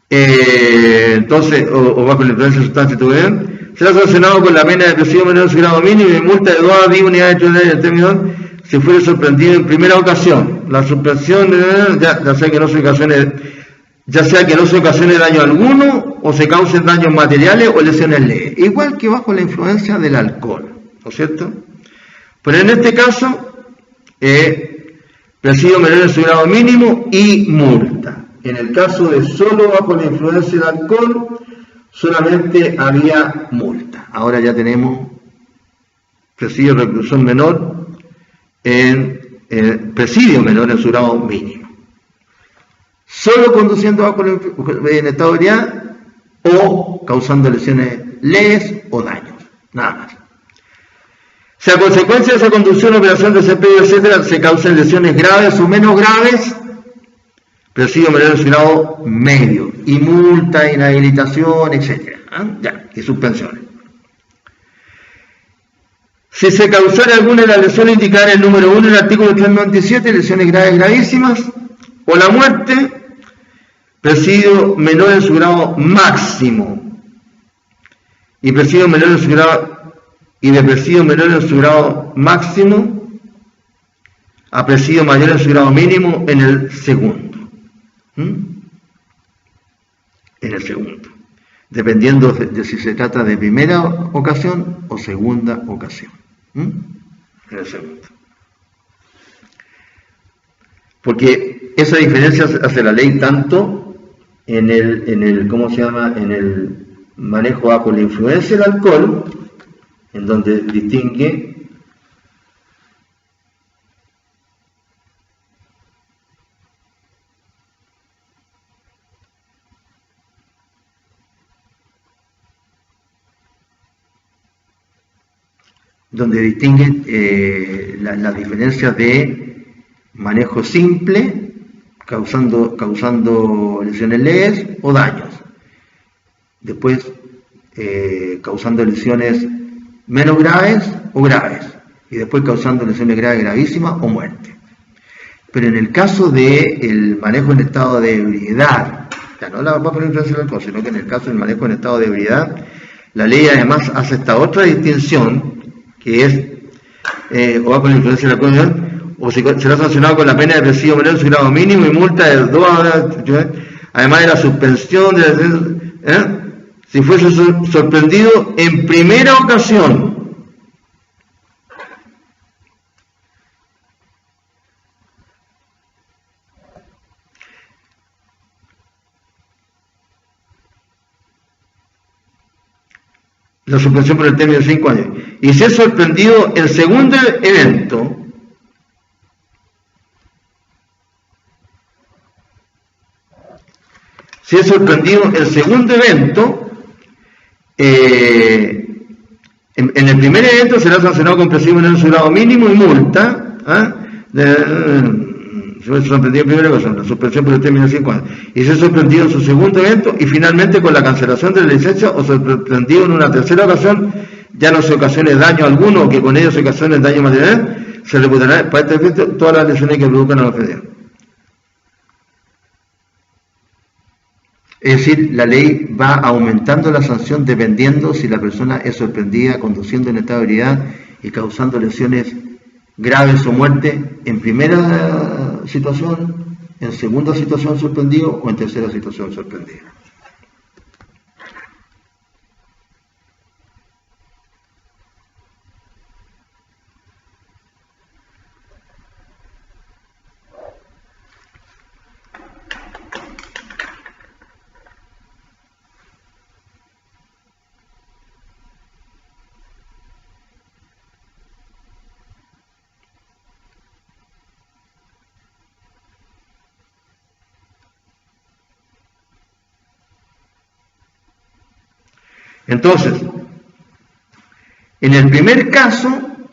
Entonces, o bajo la influencia de sustancia estupefaciente, será sancionado con la pena de presidio menor en su grado mínimo y de multa de 2 a 10 unidades del término si fuere sorprendido en primera ocasión. La suspensión, ya sea que no se ocasione daño alguno, o se causen daños materiales o lesiones leves, igual que bajo la influencia del alcohol, ¿no es cierto? Pero en este caso, presidio menor en su grado mínimo y multa. En el caso de solo bajo la influencia del alcohol, solamente había multa. Ahora ya tenemos presidio reclusión menor presidio menor en su grado mínimo. Solo conduciendo bajo en estado de ebriedad o causando lesiones leves o daños, nada más. Si a consecuencia de esa conducción, operación, desempeño, etcétera, se causan lesiones graves o menos graves, presidio menor en su grado medio, y multa, inhabilitación, etcétera, y suspensiones. Si se causara alguna de las lesiones indicadas en el número 1 del artículo 397, lesiones graves gravísimas, o la muerte, presidio menor en su grado máximo, y presidio menor en su grado, y de presidio menor en su grado máximo a presidio mayor en su grado mínimo en el segundo. En el segundo, dependiendo de si se trata de primera ocasión o segunda ocasión. En el segundo. porque esa diferencia hace la ley tanto en el ¿cómo se llama? En el manejo bajo la influencia del alcohol, en donde distingue las diferencias de manejo simple, causando lesiones leves o daños. Después, causando lesiones menos graves o graves. Y después causando lesiones graves, gravísimas o muerte. Pero en el caso del manejo en estado de ebriedad, ya no la bajo la influencia del alcohol, sino que en el caso del manejo en estado de ebriedad, la ley además hace esta otra distinción, que es o bajo la influencia del alcohol, o será sancionado con la pena de presidio menor en su grado mínimo y multa de 2 horas, además de la suspensión si fuese sorprendido en primera ocasión. La suspensión por el término de 5 años. Y si es sorprendido el segundo evento, en el primer evento será sancionado con presidio menor en su grado mínimo y multa, si fue sorprendido en primera ocasión, la suspensión por el término de 5 años, y si es sorprendido en su segundo evento, y finalmente con la cancelación de la licencia, o sorprendido en una tercera ocasión, ya no se ocasione daño alguno, o que con ello se ocasione daño material, se reputará para este efecto todas las lesiones que produzcan a la ofendido. Es decir, la ley va aumentando la sanción dependiendo si la persona es sorprendida conduciendo en estado de ebriedad y causando lesiones graves o muerte en primera situación, en segunda situación sorprendido o en tercera situación sorprendido. Entonces, en el primer caso,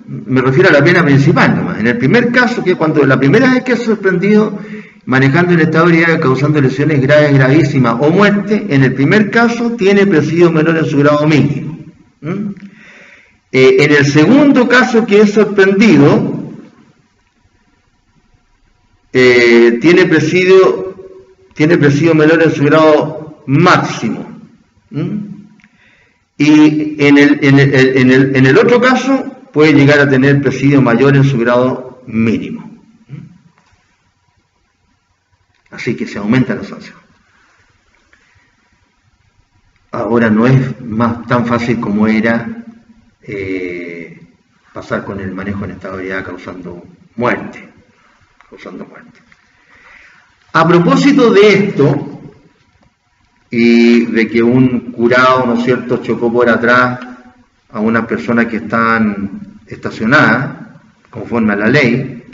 me refiero a la pena principal nomás, en el primer caso, que cuando la primera vez que es sorprendido manejando en estado de ebriedad causando lesiones graves, gravísimas o muerte, en el primer caso tiene presidio menor en su grado mínimo. En el segundo caso que es sorprendido, tiene presidio menor en su grado máximo. Y en el otro caso puede llegar a tener presidio mayor en su grado mínimo. Así que se aumenta la sanción. Ahora no es tan fácil como era pasar con el manejo en estado de ebriedad causando muerte. A propósito de esto, y de que un curado, ¿no es cierto?, chocó por atrás a unas personas que están estacionadas, conforme a la ley,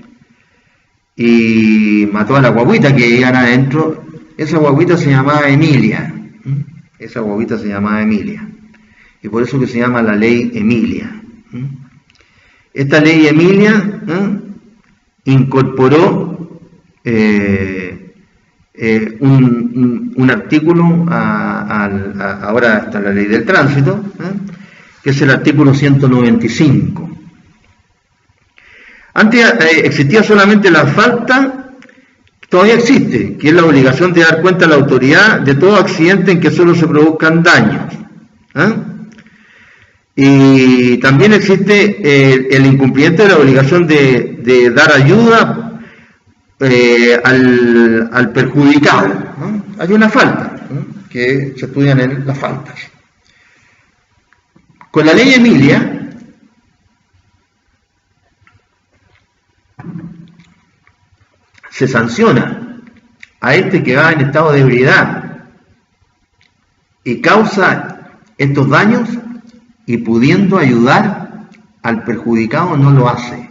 y mató a la guaguita que iban adentro. Esa guaguita se llamaba Emilia. Y por eso que se llama la ley Emilia. Esta ley Emilia incorporó un artículo ahora está la ley del tránsito, que es el artículo 195. Antes existía solamente la falta, todavía existe, que es la obligación de dar cuenta a la autoridad de todo accidente en que solo se produzcan daños. Y también existe el incumplimiento de la obligación de dar ayuda al perjudicado, ¿no? Hay una falta, ¿no?, que se estudian en las faltas. Con la ley Emilia se sanciona a este que va en estado de ebriedad y causa estos daños y pudiendo ayudar al perjudicado no lo hace.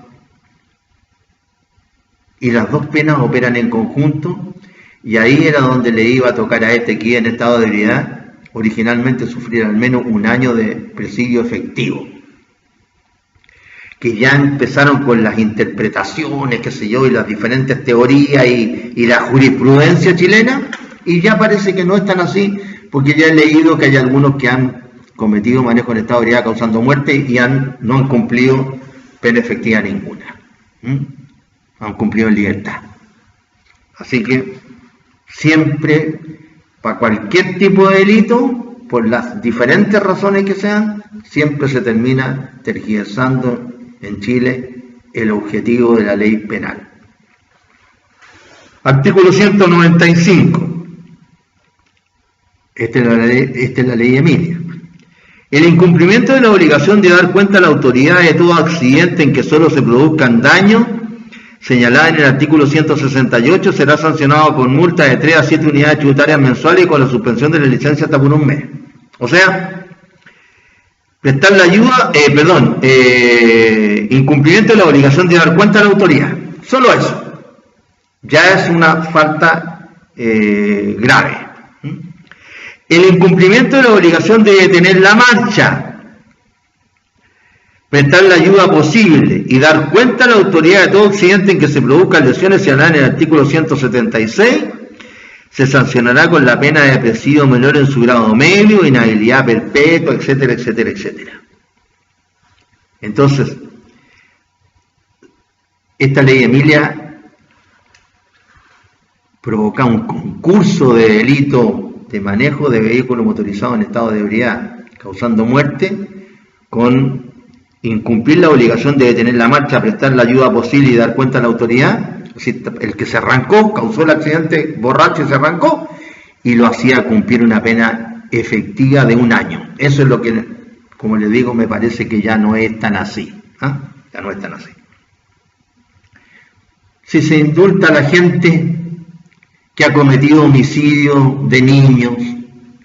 Y las dos penas operan en conjunto, y ahí era donde le iba a tocar a este que iba en estado de ebriedad originalmente sufrir al menos 1 año de presidio efectivo. Que ya empezaron con las interpretaciones, qué sé yo, y las diferentes teorías y la jurisprudencia chilena, y ya parece que no es tan así, porque ya he leído que hay algunos que han cometido manejo en estado de ebriedad causando muerte y no han cumplido pena efectiva ninguna. Han cumplido en libertad. Así que siempre, para cualquier tipo de delito, por las diferentes razones que sean, siempre se termina tergiversando en Chile el objetivo de la ley penal. Artículo 195. Esta es la ley Emilia. El incumplimiento de la obligación de dar cuenta a la autoridad de todo accidente en que solo se produzcan daños, señalada en el artículo 168, será sancionado con multa de 3 a 7 unidades tributarias mensuales y con la suspensión de la licencia hasta por 1 mes. O sea, prestar la ayuda, incumplimiento de la obligación de dar cuenta a la autoridad. Solo eso. Ya es una falta grave. El incumplimiento de la obligación de detener la marcha, prestar la ayuda posible y dar cuenta a la autoridad de todo accidente en que se produzcan lesiones señaladas en el artículo 176, se sancionará con la pena de presidio menor en su grado medio, inhabilidad perpetua, etcétera, etcétera, etcétera. Entonces, esta ley Emilia provoca un concurso de delito de manejo de vehículos motorizados en estado de ebriedad, causando muerte, con incumplir la obligación de detener la marcha, prestar la ayuda posible y dar cuenta a la autoridad. Es decir, el que se arrancó, causó el accidente borracho y se arrancó, y lo hacía cumplir una pena efectiva de 1 año. Eso es lo que, como les digo, me parece que ya no es tan así. Ya no es tan así. Si se indulta a la gente que ha cometido homicidio de niños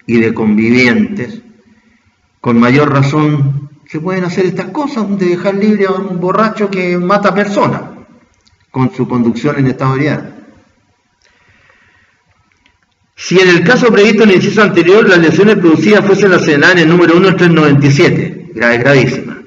y de convivientes, con mayor razón se pueden hacer estas cosas, de dejar libre a un borracho que mata personas con su conducción en estado de ebriedad. Si en el caso previsto en el inciso anterior las lesiones producidas fuesen las señaladas en el número 1 del 397, gravísima,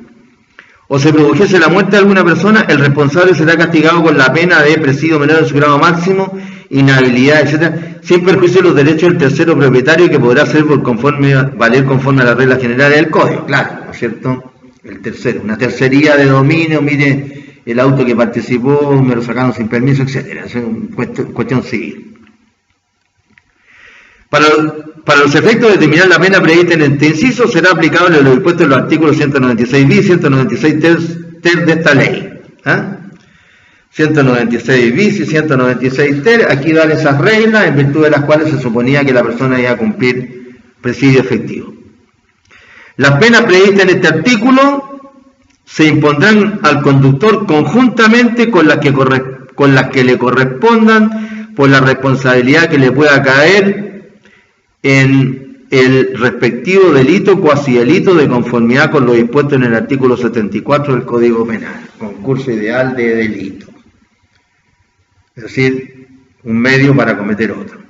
o se produjese la muerte de alguna persona, el responsable será castigado con la pena de presidio menor en su grado máximo, inhabilidad, etcétera, sin perjuicio de los derechos del tercero propietario, que podrá ser valer conforme a las reglas generales del código. Claro, ¿no es cierto? El tercero, una tercería de dominio, mire, el auto que participó me lo sacaron sin permiso, etcétera. Es una cuestión civil. Para los efectos de determinar la pena prevista en este inciso, será aplicable lo dispuesto en los artículos 196 bis y 196 ter de esta ley. 196 bis y 196 ter, aquí dan esas reglas en virtud de las cuales se suponía que la persona iba a cumplir presidio efectivo. Las penas previstas en este artículo se impondrán al conductor conjuntamente con las que le correspondan por la responsabilidad que le pueda caer en el respectivo delito, cuasi delito, de conformidad con lo dispuesto en el artículo 74 del Código Penal, concurso ideal de delito. Es decir, un medio para cometer otro.